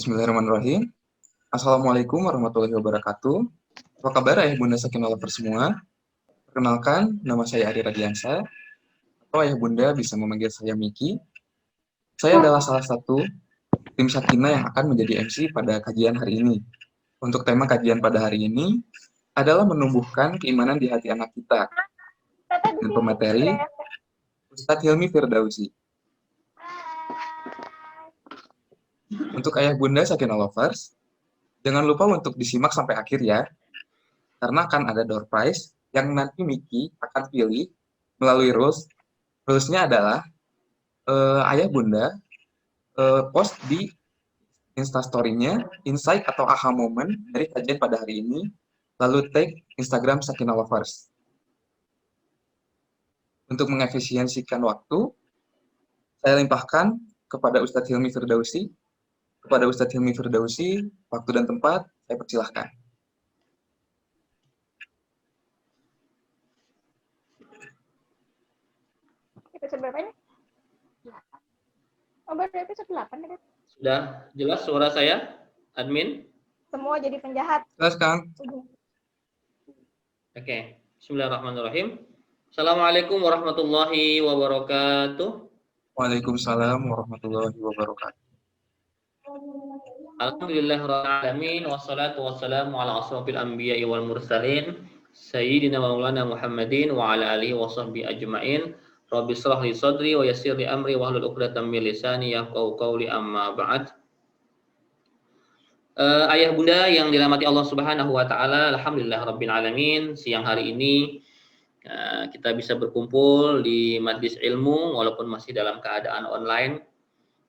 Bismillahirrahmanirrahim. Assalamualaikum warahmatullahi wabarakatuh. Apa kabar ayah bunda sakinah lovers semua? Perkenalkan, nama saya Ari Radiansa, atau ayah bunda bisa memanggil saya Miki. Saya adalah salah satu tim Sakinah yang akan menjadi MC pada kajian hari ini. Untuk tema kajian pada hari ini adalah menumbuhkan keimanan di hati anak kita. Dan pemateri, Ustadz Hilmi Firdausi. Untuk ayah bunda Sakinah lovers, jangan lupa untuk disimak sampai akhir ya, karena akan ada door prize yang nanti Miki akan pilih melalui rules. Rulesnya adalah ayah bunda post di instastory-nya insight atau aha moment dari kajian pada hari ini, lalu tag Instagram Sakinah Lovers. Untuk mengefisiensikan waktu, saya limpahkan kepada Ustadz Hilmi Firdausi. Kepada Ustadz Hilmi Firdausi, waktu dan tempat, saya persilahkan. Episode berapa ini? Oh, baru episode 8 ya? Sudah jelas suara saya, admin? Semua jadi penjahat. Jelas, Kang? Oke. Bismillahirrahmanirrahim. Assalamualaikum warahmatullahi wabarakatuh. Waalaikumsalam warahmatullahi wabarakatuh. Alhamdulillahirrahmanirrahim. Wassalatu wassalamu ala asrafil anbiya'i wal mursalin Sayyidina Maulana Muhammadin wa ala alihi wa sahbihi ajma'in. Rabbi shrah li sadri wa yassir li amri wa hlul 'uqdatam min lisani yafqahu qawli, amma ba'd. Ayah bunda yang dirahmati Allah Subhanahu wa taala, alhamdulillah rabbil alamin. Siang hari ini kita bisa berkumpul di majlis ilmu walaupun masih dalam keadaan online.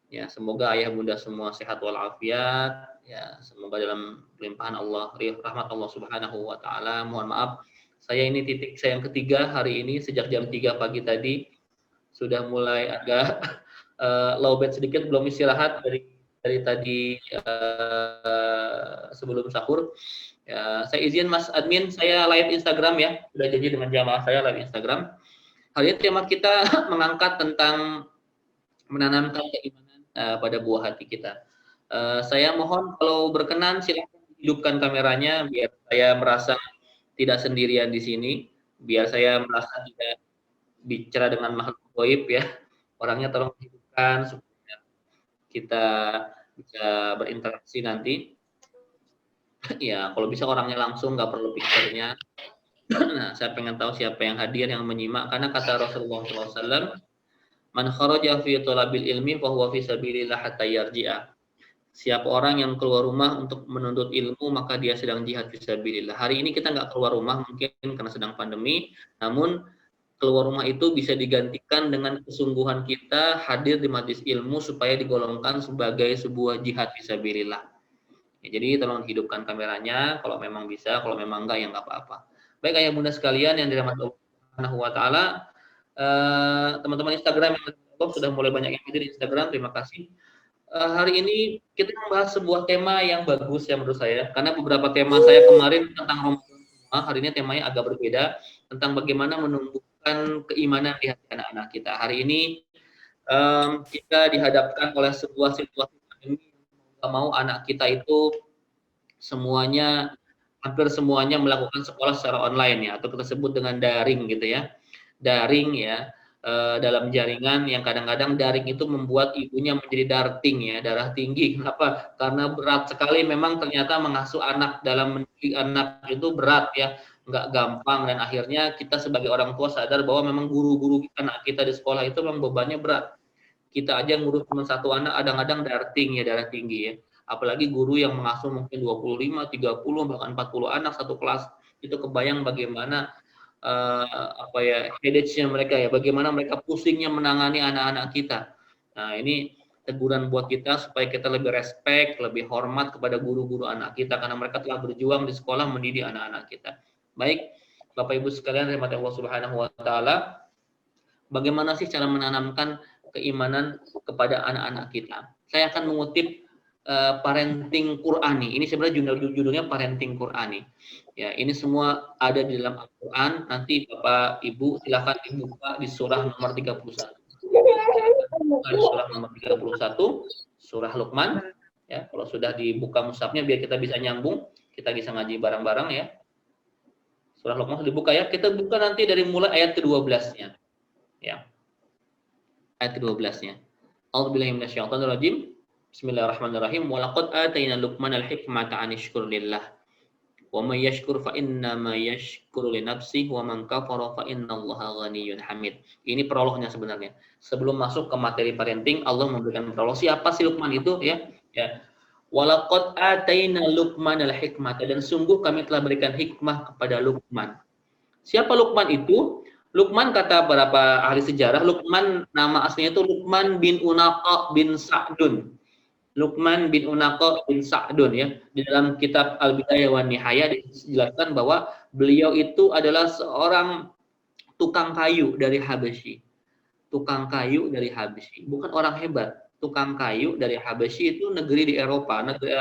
Ya, semoga ayah bunda semua sehat walafiat. Ya, semoga dalam limpahan Allah, rahmat Allah Subhanahu wa taala. Mohon maaf, saya ini titik saya yang ketiga hari ini sejak jam 3 pagi tadi sudah mulai agak low bed sedikit, belum istirahat dari tadi sebelum sahur. Ya, saya izin Mas Admin, saya live Instagram ya. Sudah janji dengan jamaah saya live Instagram. Hari ini tema kita mengangkat tentang menanamkan keimanan pada buah hati kita. Saya mohon kalau berkenan silakan hidupkan kameranya biar saya merasa tidak sendirian di sini, biar saya merasa tidak bicara dengan makhluk gaib ya. Orangnya tolong hidupkan supaya kita bisa berinteraksi nanti. Ya, kalau bisa orangnya langsung, nggak perlu picture-nya. Nah, saya pengen tahu siapa yang hadir, yang menyimak. Karena kata Rasulullah SAW, man kharaja fi talabil ilmi fa huwa fi sabilillah hatta yarji'a. Siapa orang yang keluar rumah untuk menuntut ilmu, maka dia sedang jihad fi sabilillah. Hari ini kita nggak keluar rumah mungkin karena sedang pandemi, namun keluar rumah itu bisa digantikan dengan kesungguhan kita hadir di majlis ilmu supaya digolongkan sebagai sebuah jihad fi sabilillah. Ya, jadi tolong hidupkan kameranya kalau memang bisa, kalau memang enggak ya enggak apa-apa. Baik ayah bunda sekalian yang dirahmati Allah Subhanahu wa taala, teman-teman Instagram yang sudah mulai banyak yang hadir di Instagram, terima kasih. Hari ini kita membahas sebuah tema yang bagus ya menurut saya, karena beberapa tema saya kemarin tentang Ramadan semua, hari ini temanya agak berbeda, tentang bagaimana menumbuhkan keimanan di hati anak-anak kita. Hari ini kita dihadapkan oleh sebuah situasi pandemi, mau anak kita itu hampir semuanya melakukan sekolah secara online ya, atau kita sebut dengan daring gitu ya. Daring ya, dalam jaringan yang kadang-kadang daring itu membuat ibunya menjadi darting ya, darah tinggi. Kenapa? Karena berat sekali memang ternyata mengasuh anak, dalam mendidik anak itu berat ya, nggak gampang, dan akhirnya kita sebagai orang tua sadar bahwa memang guru-guru anak kita di sekolah itu memang bebannya berat. Kita aja ngurus cuma satu anak kadang-kadang darting ya, darah tinggi ya. Apalagi guru yang mengasuh mungkin 25, 30, bahkan 40 anak satu kelas, itu kebayang bagaimana headache-nya mereka ya, bagaimana mereka pusingnya menangani anak-anak kita. Nah, ini teguran buat kita supaya kita lebih respect, lebih hormat kepada guru-guru anak kita karena mereka telah berjuang di sekolah mendidik anak-anak kita. Baik, Bapak Ibu sekalian rahmati Allah Subhanahu wa taala, bagaimana sih cara menanamkan keimanan kepada anak-anak kita? Saya akan mengutip parenting Qur'ani. Ini sebenarnya judulnya parenting Qur'ani. Ya, ini semua ada di dalam Al-Qur'an. Nanti Bapak Ibu silakan dibuka di surah nomor 31. Di surah nomor 31, surah Luqman. Ya, kalau sudah dibuka mushafnya biar kita bisa nyambung, kita bisa ngaji bareng-bareng ya. Surah Luqman sudah dibuka ya. Kita buka nanti dari mulai ayat ke-12-nya. Ya. Ayat ke-12-nya. A'udzubillahi minasyaitonirrajim. Bismillahirrahmanirrahim. Wa laqad atayna Luqmanal hikmata an yashkur lillah. Wa may yashkur fa innama yashkuru li nafsihi wa man kafara fa innallaha ghaniyyun hamid. Ini prolognya sebenarnya. Sebelum masuk ke materi parenting, Allah memberikan prolog. Siapa sih Luqman itu ya? Ya. Wa laqad atayna Luqmanal hikmata, dan sungguh kami telah berikan hikmah kepada Luqman. Siapa Luqman itu? Luqman kata beberapa ahli sejarah, Luqman nama aslinya itu Luqman bin Unaqa bin Sa'dun. Luqman bin Unaqa bin Sa'dun ya. Di dalam kitab Al-Bidayah wan Nihayah dijelaskan bahwa beliau itu adalah seorang tukang kayu dari Habasyi. Tukang kayu dari Habasyi, bukan orang hebat. Tukang kayu dari Habasyi itu negeri di Eropa, negeri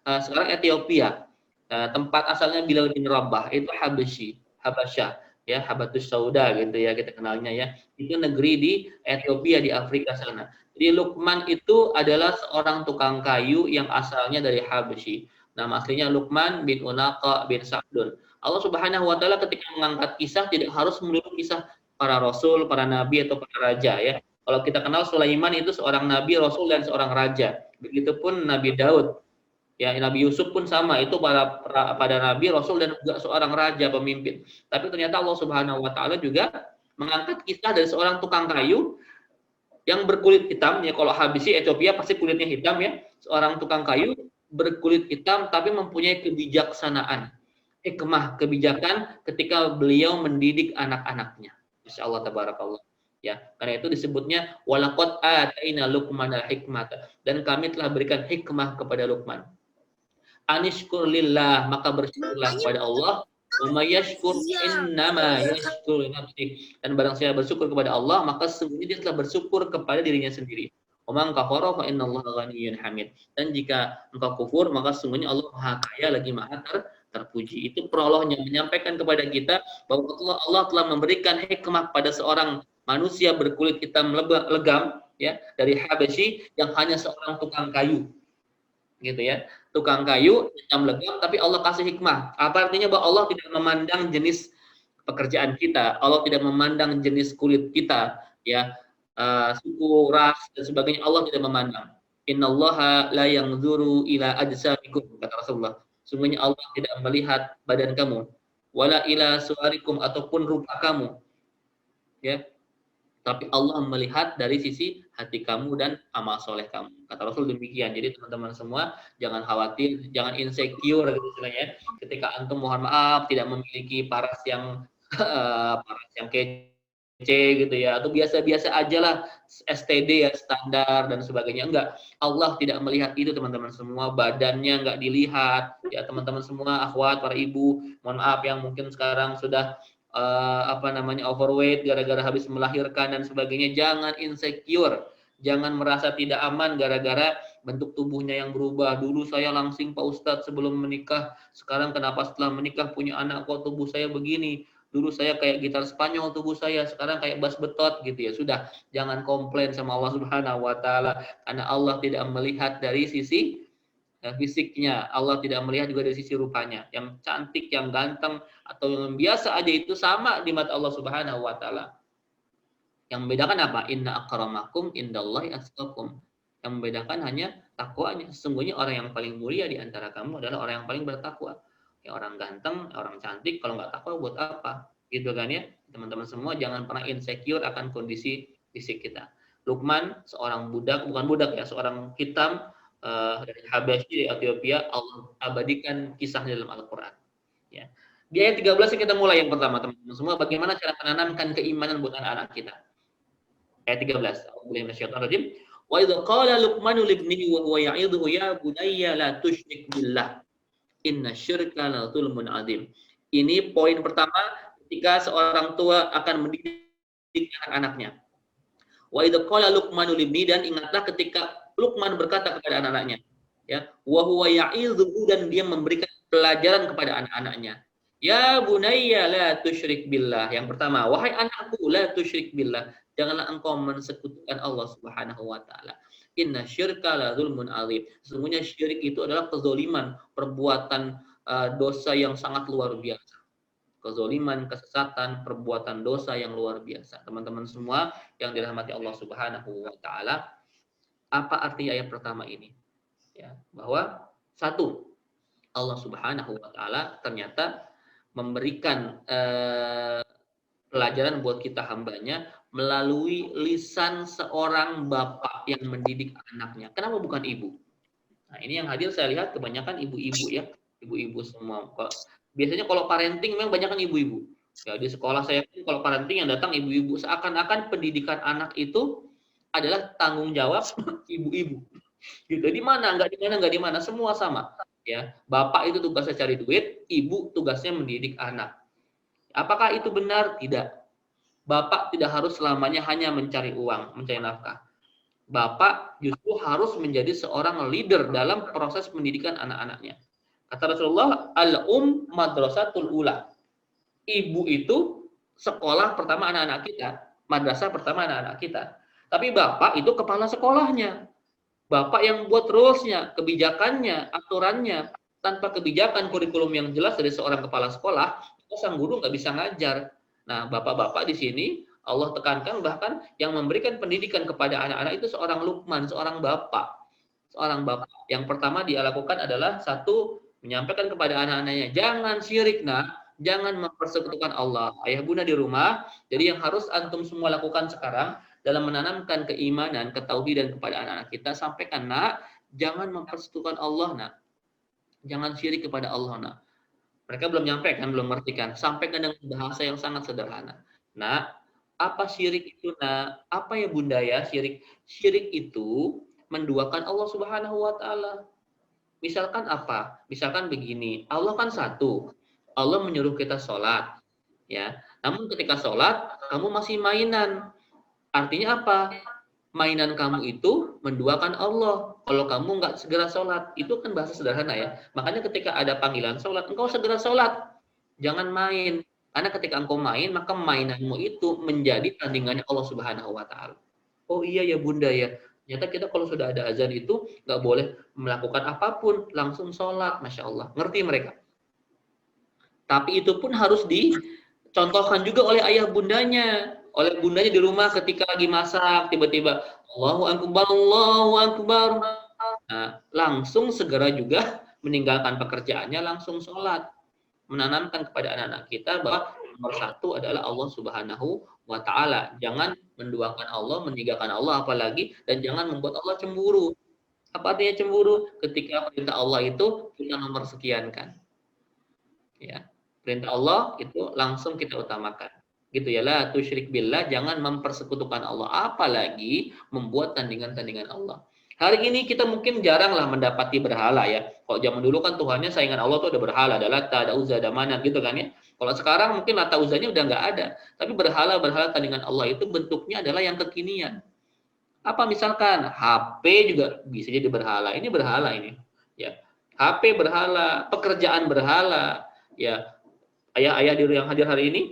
sekarang Ethiopia. Tempat asalnya Bilal bin Rabah itu Habasyi, Habasyah ya, Habatus Sauda gitu ya kita kenalnya ya. Itu negeri di Ethiopia di Afrika sana. Jadi Luqman itu adalah seorang tukang kayu yang asalnya dari Habasyi. Nama aslinya Luqman bin Unaqa bin Sa'dun. Allah Subhanahu wa taala ketika mengangkat kisah tidak harus melulu kisah para rasul, para nabi atau para raja ya. Kalau kita kenal Sulaiman itu seorang nabi, rasul dan seorang raja. Begitupun Nabi Daud. Ya, Nabi Yusuf pun sama, itu pada nabi, rasul dan juga seorang raja pemimpin. Tapi ternyata Allah Subhanahu wa taala juga mengangkat kisah dari seorang tukang kayu yang berkulit hitam ya. Kalau Habasyi Ethiopia pasti kulitnya hitam ya. Seorang tukang kayu berkulit hitam tapi mempunyai kebijaksanaan, hikmah, kebijakan ketika beliau mendidik anak-anaknya. Insyaallah tabarakallah. Ya, karena itu disebutnya walaqad ataina Luqmanal hikmata, dan kami telah berikan hikmah kepada Luqman. Anishkur lillah, maka bersyukurlah kepada Allah. Wa may yashkur innama yashkur li nafsihi, dan barang siapa bersyukur kepada Allah maka sesungguhnya dia telah bersyukur kepada dirinya sendiri. Wa man kafara fa innallaha ghaniyyun hamid, dan jika engkau kufur maka sesungguhnya Allah Maha Kaya lagi Maha terpuji. Itu prolognya menyampaikan kepada kita bahwa Allah telah memberikan hikmah pada seorang manusia berkulit hitam legam ya dari Habasyi yang hanya seorang tukang kayu. Gitu ya. Tukang kayu hitam legam tapi Allah kasih hikmah. Apa artinya? Bahwa Allah tidak memandang jenis pekerjaan kita, Allah tidak memandang jenis kulit kita ya, suku, ras dan sebagainya, Allah tidak memandang. Innallaha la yanzuru ila ajsamikum, kata Rasulullah. Sungguhnya Allah tidak melihat badan kamu, wala ila suarikum, ataupun rupa kamu. Ya. Tapi Allah melihat dari sisi hati kamu dan amal soleh kamu. Kata Rasul demikian. Jadi teman-teman semua jangan khawatir, jangan insecure gitu istilahnya. Ketika antum mohon maaf tidak memiliki paras yang kece gitu ya, atau biasa-biasa aja lah, STD ya standar dan sebagainya. Enggak, Allah tidak melihat itu teman-teman semua. Badannya enggak dilihat. Ya teman-teman semua, akhwat, para ibu, mohon maaf yang mungkin sekarang sudah overweight gara-gara habis melahirkan dan sebagainya, jangan insecure, jangan merasa tidak aman gara-gara bentuk tubuhnya yang berubah. Dulu saya langsing Pak Ustadz sebelum menikah, sekarang kenapa setelah menikah punya anak kok tubuh saya begini? Dulu saya kayak gitar Spanyol tubuh saya, sekarang kayak bass betot gitu ya. Sudah, jangan komplain sama Allah Subhanahu wa taala, karena Allah tidak melihat dari sisi fisiknya, Allah tidak melihat juga dari sisi rupanya. Yang cantik, yang ganteng, atau yang biasa aja itu sama di mata Allah Subhanahu wa taala. Yang membedakan apa? Inna akramakum indallahi atqakum. Yang membedakan hanya takwanya. Sesungguhnya orang yang paling mulia di antara kamu adalah orang yang paling bertakwa. Ya, orang ganteng, orang cantik, kalau nggak takwa buat apa? Gitu kan ya. Teman-teman semua jangan pernah insecure akan kondisi fisik kita. Luqman, seorang budak, bukan budak ya, seorang hitam dari Habasyi di Ethiopia, Allah abadikan kisahnya dalam Al-Quran. Ya. Di ayat 13 kita mulai yang pertama teman-teman semua, bagaimana cara menanamkan keimanan buat anak-anak kita. Ayat 13. A'udzubillahi minasyaitonir rajim. Wa idza qala Luqmanu libnihi wa huwa ya'idhu ya bunayya la tusyrik billah. Innasyirka la dzulmun adzim. Ini poin pertama ketika seorang tua akan mendidik anak-anaknya. Wa idza qala Luqmanu libnihi, dan ingatlah ketika Luqman berkata kepada anak-anaknya, ya, wa huwa ya'idhu, dan dia memberikan pelajaran kepada anak-anaknya. Ya bunayya la tusyrik billah. Yang pertama, wahai anakku, la tusyrik billah, Janganlah engkau mensekutukan Allah Subhanahu wa taala. Inna syirka la zulmun adzim. Sesungguhnya syirik itu adalah kezoliman, perbuatan dosa yang sangat luar biasa. Kezoliman, kesesatan, perbuatan dosa yang luar biasa. Teman-teman semua yang dirahmati Allah Subhanahu wa taala, apa arti ayat pertama ini? Ya, bahwa satu, Allah Subhanahu wa taala ternyata memberikan pelajaran buat kita hambanya melalui lisan seorang bapak yang mendidik anaknya. Kenapa bukan ibu? Nah, ini yang hadir saya lihat kebanyakan ibu-ibu ya, ibu-ibu semua. Biasanya kalau parenting memang banyak kan ibu-ibu. Ya, di sekolah saya pun kalau parenting yang datang ibu-ibu, seakan-akan pendidikan anak itu adalah tanggung jawab ibu-ibu. Gitu. Di mana? Enggak di mana, semua sama. Ya, bapak itu tugasnya cari duit, ibu tugasnya mendidik anak. Apakah itu benar? Tidak. Bapak tidak harus selamanya hanya mencari uang, mencari nafkah. Bapak justru harus menjadi seorang leader dalam proses pendidikan anak-anaknya. Kata Rasulullah, madrasatul ula. Ibu itu sekolah pertama anak-anak kita, madrasah pertama anak-anak kita. Tapi bapak itu kepala sekolahnya. Bapak yang buat rules-nya, kebijakannya, aturannya. Tanpa kebijakan kurikulum yang jelas dari seorang kepala sekolah, sang guru nggak bisa ngajar. Nah, bapak-bapak di sini Allah tekankan bahkan yang memberikan pendidikan kepada anak-anak itu seorang Luqman, seorang bapak. Seorang bapak. Yang pertama dia lakukan adalah satu, menyampaikan kepada anak-anaknya, jangan syirik nak, jangan mempersekutukan Allah. Ayah bunda di rumah, jadi yang harus antum semua lakukan sekarang dalam menanamkan keimanan, ketauhidan kepada anak-anak kita, sampaikan nak, jangan mempersekutukan Allah nak. Jangan syirik kepada Allah nak. Mereka belum nyampaikan, belum ngerti kan. Sampaikan dengan bahasa yang sangat sederhana. Nah, apa syirik itu? Nah, apa ya bunda ya syirik? Syirik itu menduakan Allah Subhanahu wa taala. Misalkan apa? Misalkan begini, Allah kan satu. Allah menyuruh kita sholat. Ya. Namun ketika sholat, kamu masih mainan. Artinya apa? Mainan kamu itu menduakan Allah. Kalau kamu nggak segera sholat, itu kan bahasa sederhana ya. Makanya ketika ada panggilan sholat, engkau segera sholat. Jangan main. Karena ketika engkau main, maka mainanmu itu menjadi tandingannya Allah Subhanahu wa taala. Oh iya ya bunda ya. Ternyata kita kalau sudah ada azan itu nggak boleh melakukan apapun, langsung sholat. Masya Allah. Ngerti mereka. Tapi itu pun harus dicontohkan juga oleh ayah bundanya. Oleh bundanya di rumah ketika lagi masak, tiba-tiba Allahu Akbar, Allahu Akbar. Nah, langsung segera juga meninggalkan pekerjaannya, langsung sholat. Menanamkan kepada anak-anak kita bahwa nomor satu adalah Allah Subhanahu wa ta'ala. Jangan menduakan Allah, meninggalkan Allah apalagi, dan jangan membuat Allah cemburu. Apa artinya cemburu? Ketika perintah Allah itu kita nomor sekian kan. Ya. Perintah Allah itu langsung kita utamakan. Gitu ya, la tusyrik billah, jangan mempersekutukan Allah, apalagi membuat tandingan-tandingan Allah. Hari ini kita mungkin jarang lah mendapati berhala ya. Kalau zaman dulu kan Tuhannya saingan Allah tuh ada berhala, ada Lata, ada Uzza, ada Manat gitu kan ya. Kalau sekarang mungkin Lata Uzzanya udah nggak ada. Tapi berhala-berhala tandingan Allah itu bentuknya adalah yang kekinian. Apa misalkan HP juga bisa jadi berhala. Ini berhala ini. Ya. HP berhala, pekerjaan berhala. Ya. Ayah-ayah yang hadir hari ini,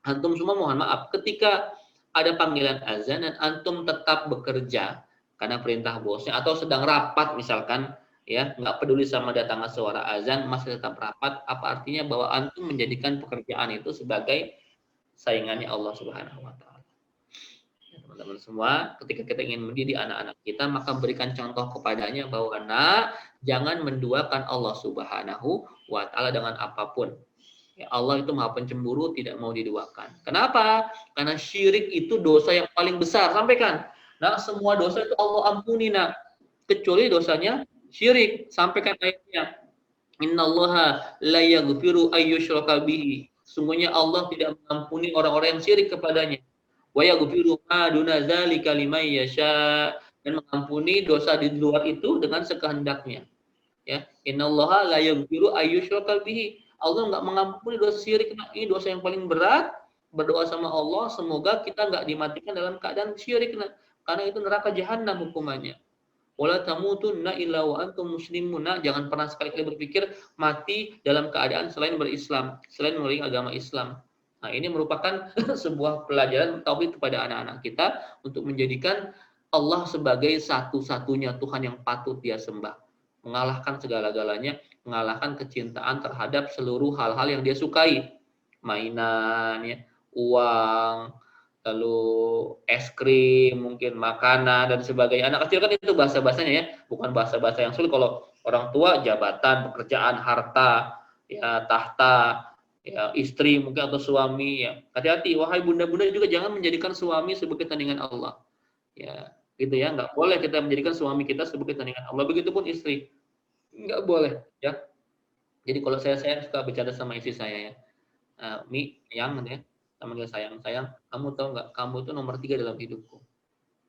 antum semua mohon maaf, ketika ada panggilan azan dan antum tetap bekerja karena perintah bosnya atau sedang rapat misalkan, ya nggak peduli sama datangnya suara azan, masih tetap rapat, apa artinya bahwa antum menjadikan pekerjaan itu sebagai saingannya Allah Subhanahu wa taala. Ya, teman-teman semua, ketika kita ingin mendidik anak-anak kita, maka berikan contoh kepadanya bahwa nak, jangan menduakan Allah Subhanahu wa taala dengan apapun. Ya, Allah itu maha pencemburu, tidak mau diduakan. Kenapa? Karena syirik itu dosa yang paling besar. Sampaikan. Nah, semua dosa itu Allah ampuni, nak. Kecuali dosanya syirik. Sampaikan ayatnya. Innallaha la yaghfiru ayyushraka bihi. Sungguhnya Allah tidak mengampuni orang-orang yang syirik kepadanya. Wa yaghfiru ma duna dzalika liman yasha. Dan mengampuni dosa di luar itu dengan sekehendaknya. Ya, innallaha la yaghfiru ayyushraka bihi. Allah nggak mengampuni dosa syirik. Nah, ini dosa yang paling berat. Berdoa sama Allah, semoga kita nggak dimatikan dalam keadaan syirik. Nah, karena itu neraka jahanam hukumannya. Wala tamutunna illa wa antum muslimun. Jangan pernah sekali-kali berpikir mati dalam keadaan selain berislam, selain memeluk agama Islam. Nah, ini merupakan sebuah pelajaran tauhid kepada anak-anak kita untuk menjadikan Allah sebagai satu-satunya Tuhan yang patut dia sembah. Mengalahkan segala-galanya, mengalahkan kecintaan terhadap seluruh hal-hal yang dia sukai. Mainan, ya, uang, lalu es krim, mungkin makanan dan sebagainya. Anak kecil kan itu bahasa-bahasanya ya, bukan bahasa-bahasa yang sulit. Kalau orang tua jabatan, pekerjaan, harta, ya tahta, ya istri mungkin atau suami ya. Hati-hati wahai bunda-bunda juga jangan menjadikan suami sebagai tandingan Allah. Ya, gitu ya. Nggak boleh kita menjadikan suami kita sebagai tandingan Allah. Begitupun istri. Nggak boleh ya. Jadi kalau saya suka bercanda sama istri saya ya. Mi, yang ya, manggil sayang, kamu tahu nggak, kamu itu nomor 3 dalam hidupku.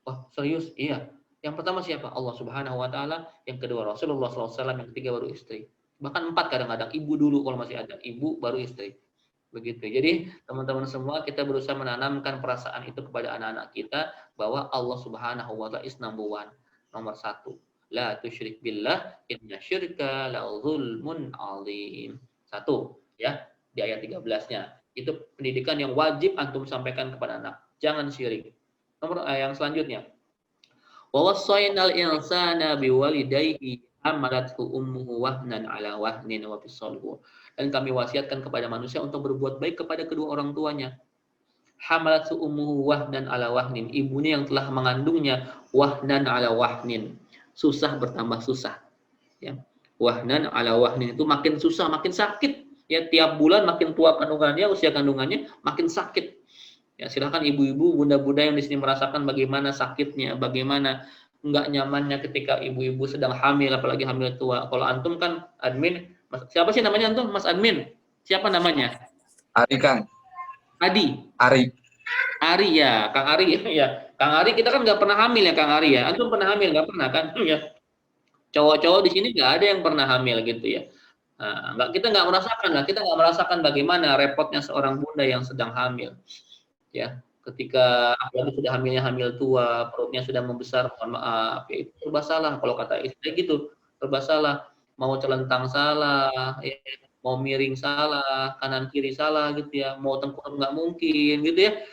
Wah, serius? Iya. Yang pertama siapa? Allah Subhanahu Wa Taala. Yang kedua Rasulullah SAW. Yang ketiga baru istri. Bahkan 4 kadang-kadang. Ibu dulu kalau masih ada. Ibu baru istri. Begitu. Jadi teman-teman semua kita berusaha menanamkan perasaan itu kepada anak-anak kita bahwa Allah Subhanahu Wa Taala is number one, nomor 1. La tusyrik billah inna syirka la zulmun azim. 1 ya. Di ayat 13-nya. Itu pendidikan yang wajib antum sampaikan kepada anak. Jangan syirik. Nomor yang selanjutnya. Wa wassaynal insana biwalidayhi hamalathu ummuhu wahnan ala wahnin wa fisaluhu. Dan kami wasiatkan kepada manusia untuk berbuat baik kepada kedua orang tuanya. Hamalathu ummuhu wahnan ala wahnin. Ibunya yang telah mengandungnya wahnan ala wahnin. Susah bertambah susah. Ya. Wahnan ala wahnin itu makin susah, makin sakit. Ya, tiap bulan makin tua kandungannya, usia kandungannya makin sakit. Ya, silakan ibu-ibu, bunda-bunda yang di sini merasakan bagaimana sakitnya, bagaimana enggak nyamannya ketika ibu-ibu sedang hamil, apalagi hamil tua. Kalau antum kan admin, siapa sih namanya antum? Mas admin. Siapa namanya? Ari, Kang. Adi. Ari. Ari ya, Kang Ari ya. Kang Ari kita kan nggak pernah hamil ya, Kang Ari ya. Antum pernah hamil nggak pernah kan? Ya. Cowok-cowok di sini nggak ada yang pernah hamil gitu ya. Nah, kita nggak merasakan bagaimana repotnya seorang bunda yang sedang hamil, ya. Ketika apalagi sudah hamil tua, perutnya sudah membesar, mohon maaf, ya itu serba salah. Kalau kata istri gitu, serba salah. Mau celentang salah, ya. Mau miring salah, kanan kiri salah gitu ya. Mau tengkurap nggak mungkin gitu ya.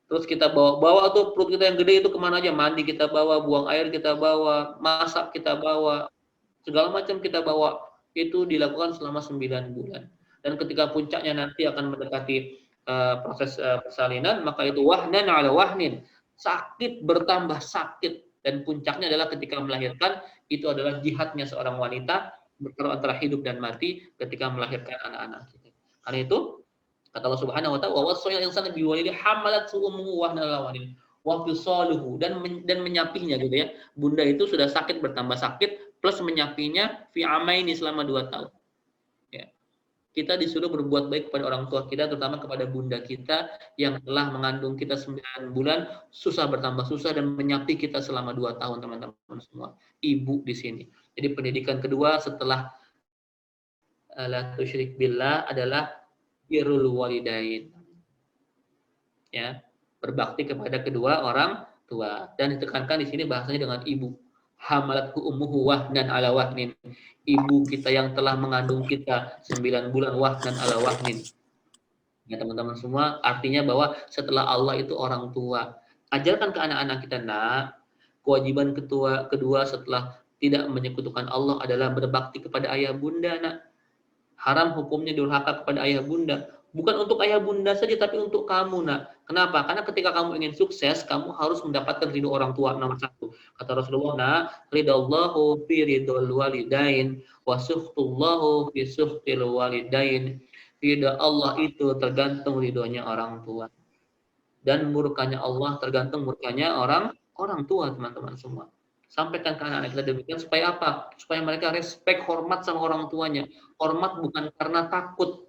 Terus kita bawa tuh perut kita yang gede itu kemana aja, mandi kita bawa, buang air kita bawa, masak kita bawa, segala macam kita bawa. Itu dilakukan selama 9 bulan. Dan ketika puncaknya nanti akan mendekati proses persalinan, maka itu wahnan ala wahnin. Sakit bertambah sakit. Dan puncaknya adalah ketika melahirkan, itu adalah jihadnya seorang wanita, bertaruh antara hidup dan mati ketika melahirkan anak-anak. Karena itu, kata Allah Subhanahu wa taala, wa wassayna insana biwalidayhi hamalathu ummuhu wahnan ala wahnin wa fisaluhu, dan menyapinya gitu ya. Bunda itu sudah sakit bertambah sakit plus menyapinya fi amaini selama 2 tahun. Ya. Kita disuruh berbuat baik kepada orang tua kita, terutama kepada bunda kita yang telah mengandung kita 9 bulan, susah bertambah susah dan menyapi kita selama 2 tahun, teman-teman semua. Ibu di sini. Jadi pendidikan kedua setelah la tusyrik billah adalah birrul walidain. Ya, berbakti kepada kedua orang tua, dan ditekankan di sini bahasanya dengan ibu. Hamalathu ummuhu wahnan ala wahnin. Ibu kita yang telah mengandung kita 9 bulan wahnan ala wahnin. Ya teman-teman semua, artinya bahwa setelah Allah itu orang tua. Ajarkan ke anak-anak kita, nak, kewajiban kedua setelah tidak menyekutukan Allah adalah berbakti kepada ayah bunda, nak. Haram hukumnya durhaka kepada ayah bunda. Bukan untuk ayah bunda saja, tapi untuk kamu, nak. Kenapa? Karena ketika kamu ingin sukses, kamu harus mendapatkan ridho orang tua nomor 1. Kata Rasulullah, nak, ridallahu fi ridhol walidain, wa suhtullahu fi suhtil walidain. Ridha Allah itu tergantung ridhonya orang tua. Dan murkanya Allah tergantung murkanya orang tua, teman-teman semua. Sampaikan ke anak-anak kita demikian supaya apa? Supaya mereka respect, hormat sama orang tuanya. Hormat bukan karena takut.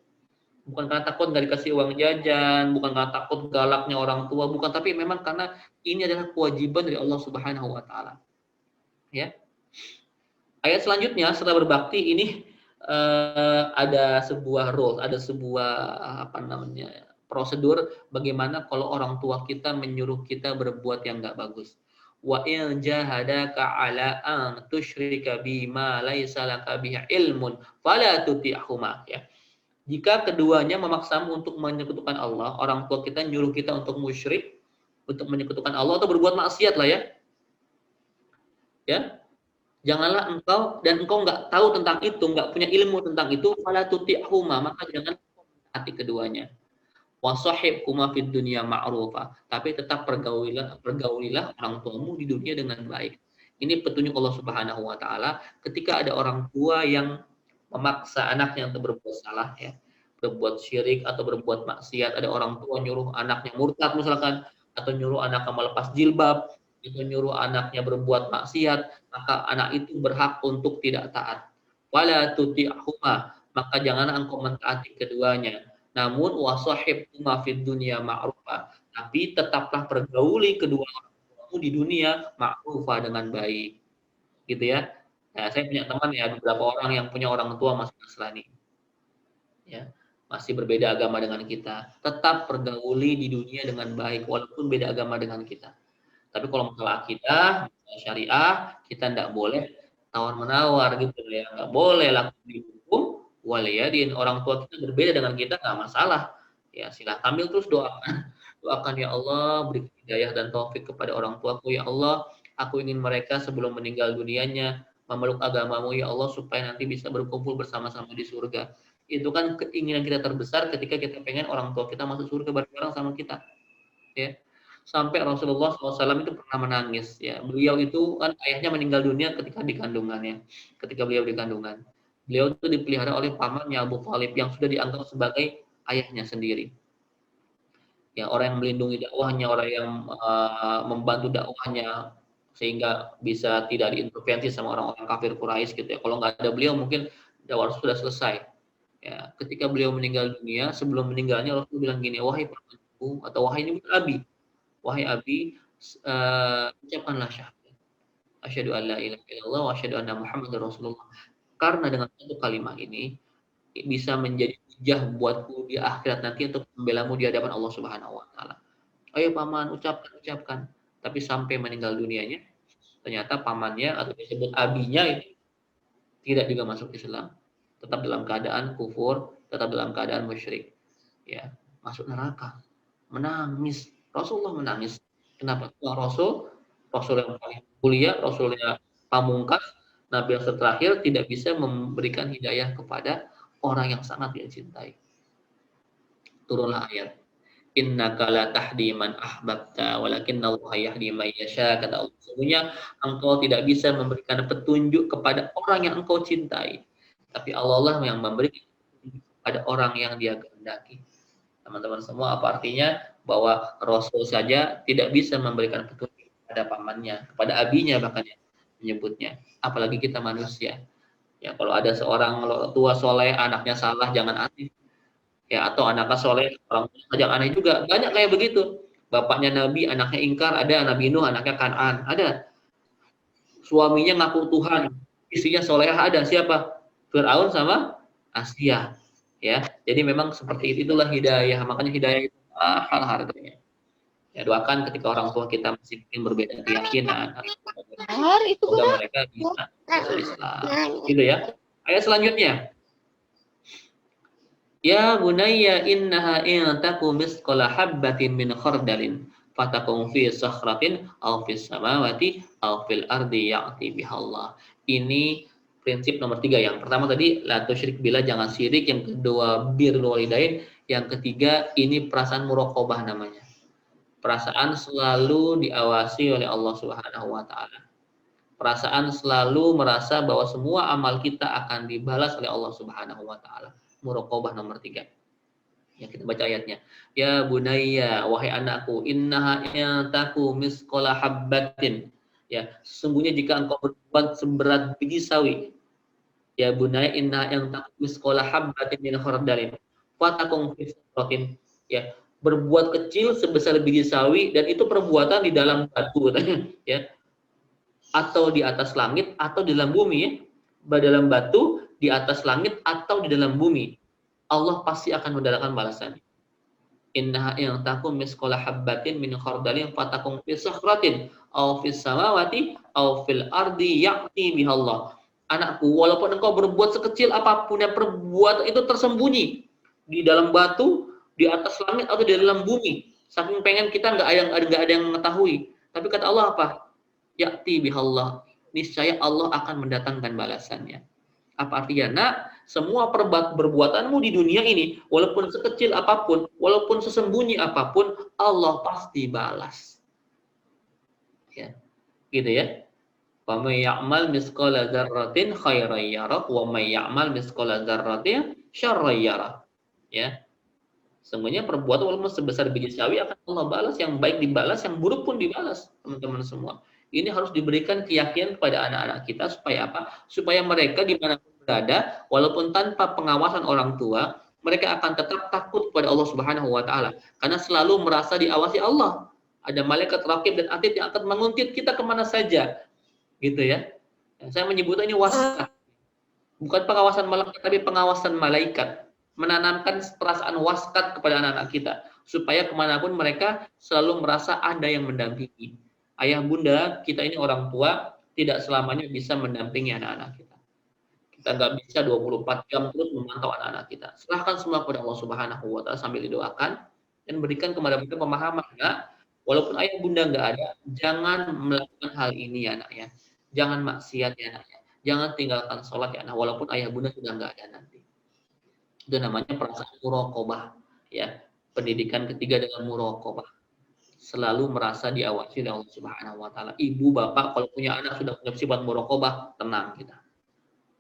Bukan karena takut nggak dikasih uang jajan, bukan karena takut galaknya orang tua, bukan, tapi memang karena ini adalah kewajiban dari Allah Subhanahu wa taala. Ya. Ayat selanjutnya setelah berbakti ini ada sebuah rules, ada sebuah prosedur bagaimana kalau orang tua kita menyuruh kita berbuat yang nggak bagus. Wa in jahadaka ala an tusyrika bima laisa laka bihi ilmun fala tuti'huma, ya. Jika keduanya memaksamu untuk menyekutukan Allah, orang tua kita nyuruh kita untuk musyrik, untuk menyekutukan Allah atau berbuat maksiat lah ya. Ya, janganlah engkau dan engkau nggak tahu tentang itu, nggak punya ilmu tentang itu, fala tuti'huma, maka jangan hati keduanya. Wasahibhuma fid dunya ma'rufa, tapi tetap pergaulilah orang tuamu di dunia dengan baik. Ini petunjuk Allah Subhanahu wa taala ketika ada orang tua yang memaksa anaknya untuk berbuat salah ya, berbuat syirik atau berbuat maksiat, ada orang tua nyuruh anaknya murtad misalkan, atau nyuruh anaknya melepas jilbab, atau nyuruh anaknya berbuat maksiat, maka anak itu berhak untuk tidak taat. Wala tuti'huma, maka jangan engkau mentaati keduanya. Namun wasahibhuma fid dunya ma'rufa, tapi tetaplah pergauli kedua orang tuamu di dunia ma'rufa dengan baik. Gitu ya. Nah, saya punya teman ya, beberapa orang yang punya orang tua masih Nasrani. Ya, masih berbeda agama dengan kita. Tetap pergauli di dunia dengan baik walaupun beda agama dengan kita. Tapi kalau masalah akidah, masalah syariah, kita tidak boleh tawar-menawar gitu ya. Nggak boleh lakukan dihukum, waliyadin. Orang tua kita berbeda dengan kita, nggak masalah. Ya, silakan ambil terus doakan. Doakan ya Allah, beri hidayah dan taufik kepada orang tuaku ya Allah. Aku ingin mereka sebelum meninggal dunianya memeluk agamamu ya Allah supaya nanti bisa berkumpul bersama-sama di surga. Itu kan keinginan kita terbesar ketika kita pengen orang tua kita masuk surga bareng-bareng sama kita. Ya. Sampai Rasulullah SAW itu pernah menangis ya. Beliau itu kan ayahnya meninggal dunia ketika di kandungannya. Ketika beliau di kandungan. Beliau itu dipelihara oleh pamannya Abu Thalib yang sudah dianggap sebagai ayahnya sendiri. Ya, orang yang melindungi dakwahnya, orang yang membantu dakwahnya sehingga bisa tidak diintervensi sama orang-orang kafir Quraisy gitu ya. Kalau nggak ada beliau mungkin dakwah sudah selesai. Ya, ketika beliau meninggal dunia, sebelum meninggalnya Rasul bilang gini, wahai pamanku atau wahai ini Abi, wahai Abi, ucapkanlah syahadat. Asyhadu an la ilaha illallah wa asyhadu anna Muhammadar Rasulullah. Karena dengan satu kalimat ini bisa menjadi hujah buatku di akhirat nanti untuk membelamu di hadapan Allah Subhanahu wa taala. Ayo paman, ucapkan. Tapi sampai meninggal dunianya, ternyata pamannya atau disebut abinya itu tidak juga masuk Islam. Tetap dalam keadaan kufur, tetap dalam keadaan musyrik. Ya, masuk neraka. Menangis. Rasulullah menangis. Kenapa? Rasul yang paling mulia, Rasul yang pamungkas, Nabi yang terakhir tidak bisa memberikan hidayah kepada orang yang sangat dia cintai. Turunlah ayat. Innaka la tahdi man ahbabta walakinallaha yahdi man yasha, kata Allah. Sesungguhnya engkau tidak bisa memberikan petunjuk kepada orang yang engkau cintai, tapi Allah lah yang memberikan petunjuk kepada orang yang dia kehendaki. Teman-teman semua, apa artinya? Bahwa Rasul saja tidak bisa memberikan petunjuk kepada pamannya, kepada abinya bahkan ya, menyebutnya. Apalagi kita manusia. Ya, kalau ada seorang tua soleh, anaknya salah, jangan aneh. Ya, atau anaknya soleh, orang tua jangan aneh juga. Banyak kayak begitu. Bapaknya Nabi, anaknya ingkar. Ada Nabi Nuh, anaknya Kan'an. Ada. Suaminya ngaku Tuhan, istrinya solehah. Ada. Siapa? Fir'aun sama Asia. Ya, jadi memang seperti itulah hidayah. Makanya hidayah itu mahal harganya. Ya, doakan ketika orang tua kita masih berbeda keyakinan, semoga mereka bisa masuk Islam. Gitu ya. Ayat selanjutnya. Ya bunayya innaha in taku misqala habbatin min khardalin fatakun fi sakhratin aw fis samawati aw fil ardi ya'ti bihallah. Ini prinsip nomor 3. Yang pertama tadi la tusyrik billah, jangan syirik. Yang kedua birrul walidain. Yang ketiga ini perasaan muraqabah namanya. Perasaan selalu diawasi oleh Allah Subhanahu wa taala. Perasaan selalu merasa bahwa semua amal kita akan dibalas oleh Allah Subhanahu wa taala. Muraqabah nomor 3. Ya, kita baca ayatnya. Ya bunayya, wahai anakku, innaha in taku misqala habbatin. Ya, sesungguhnya jika engkau berbuat seberat biji sawi. Ya bunayya innaha in taku misqala habbatin min khardalin fatakun fi sakhratin. Ya, berbuat kecil sebesar biji sawi, dan itu perbuatan di dalam batu ya. Atau di atas langit atau di dalam bumi ya. Dalam batu, di atas langit atau di dalam bumi, Allah pasti akan mendatangkan balasannya. Innaha in takum misqala habbatin min khardalin fatakun fi sakhratin aw fis samawati aw fil ardi ya'ti bihallah. Anakku, walaupun engkau berbuat sekecil apapun yang perbuatan itu tersembunyi, di dalam batu, di atas langit atau di dalam bumi. Saking pengen kita nggak ada yang mengetahui. Tapi kata Allah apa? Ya'ti bihallah. Niscaya Allah akan mendatangkan balasannya. Apa artinya? Nak, semua perbuatanmu di dunia ini, walaupun sekecil apapun, walaupun sesembunyi apapun, Allah pasti balas. Ya, gitu ya. Wa may ya'mal mithqala dzarratin khairan yarah wa may ya'mal mithqala dzarratin syarran yarah. Ya. Semuanya perbuatan walaupun sebesar biji sawi akan Allah balas, yang baik dibalas, yang buruk pun dibalas, teman-teman semua. Ini harus diberikan keyakinan kepada anak-anak kita supaya apa? Supaya mereka dimanapun berada, walaupun tanpa pengawasan orang tua, mereka akan tetap takut kepada Allah Subhanahu wa taala karena selalu merasa diawasi Allah. Ada malaikat raqib dan atid yang akan menguntit kita kemana saja. Gitu ya. Saya menyebutnya ini waskat. Bukan pengawasan malaikat, tapi pengawasan malaikat. Menanamkan perasaan waskat kepada anak-anak kita. Supaya kemanapun mereka selalu merasa ada yang mendampingi. Ayah bunda, kita ini orang tua, tidak selamanya bisa mendampingi anak-anak kita. Kita nggak bisa 24 jam terus memantau anak-anak kita. Serahkan semua kepada Allah Subhanahu wa taala sambil didoakan dan berikan kepada mereka pemahaman. Nah, walaupun ayah bunda nggak ada, jangan melakukan hal ini ya anaknya. Jangan maksiat ya anaknya. Jangan tinggalkan sholat ya anak, walaupun ayah bunda sudah nggak ada nanti. Itu namanya perasaan muraqabah. Ya, pendidikan ketiga dengan muraqabah. Selalu merasa diawasi oleh Allah Subhanahu wa taala. Ibu, bapak kalau punya anak sudah punya sifat muraqabah, tenang kita.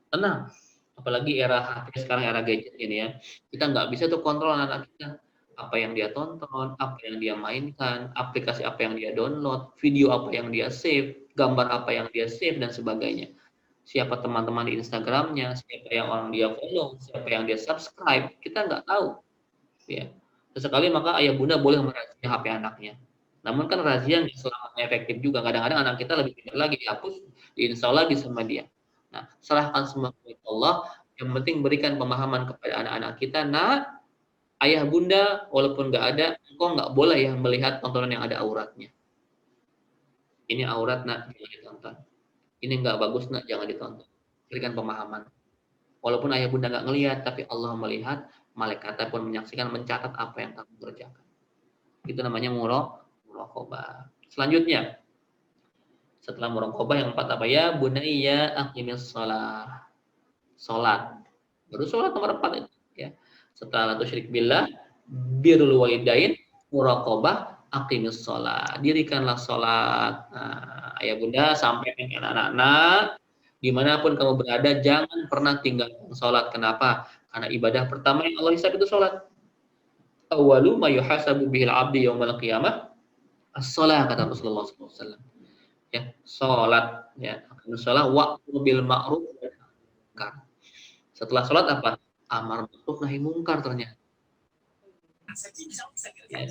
Tenang. Apalagi era HP sekarang, era gadget ini ya. Kita nggak bisa tuh kontrol anak kita. Apa yang dia tonton, apa yang dia mainkan, aplikasi apa yang dia download, video apa yang dia save, gambar apa yang dia save, dan sebagainya. Siapa teman-teman di Instagramnya, siapa yang orang dia follow, siapa yang dia subscribe, kita nggak tahu. Ya. Sesekali maka ayah bunda boleh merazia HP anaknya. Namun kan razia nggak selamanya efektif juga. Kadang-kadang anak kita lebih pintar lagi, dihapus, diinstal lagi sama dia. Nah, serahkan semua kepada Allah. Yang penting berikan pemahaman kepada anak-anak kita. Nah, ayah bunda walaupun nggak ada, engkau nggak boleh ya melihat tontonan yang ada auratnya. Ini aurat nak, jangan ditonton. Ini nggak bagus nak, jangan ditonton. Berikan pemahaman. Walaupun ayah bunda nggak ngelihat, tapi Allah melihat, malaikat pun menyaksikan, mencatat apa yang kamu kerjakan. Itu namanya muraqabah. Selanjutnya, setelah muraqabah yang empat apa ya? Bunayya aqimis shalah. Salat. Baru salat nomor 4 itu ya. Setelah la tusyrik billah, birrul walidain, muraqabah, aqimis shalah. Dirikanlah salat. Nah, ayah bunda sampai dengan anak-anak dimanapun kamu berada, jangan pernah tinggalkan salat. Kenapa? Karena ibadah pertama yang Allah hisab itu salat. Awwalu ma yuhasabu bihil abdi yaumal qiyamah as-shalah, kata Rasulullah SAW. Ya, salat ya. Salat wa'mur bil ma'ruf wa nahy 'anil munkar. Setelah salat apa? Amar ma'ruf nahi mungkar ternyata. Ya.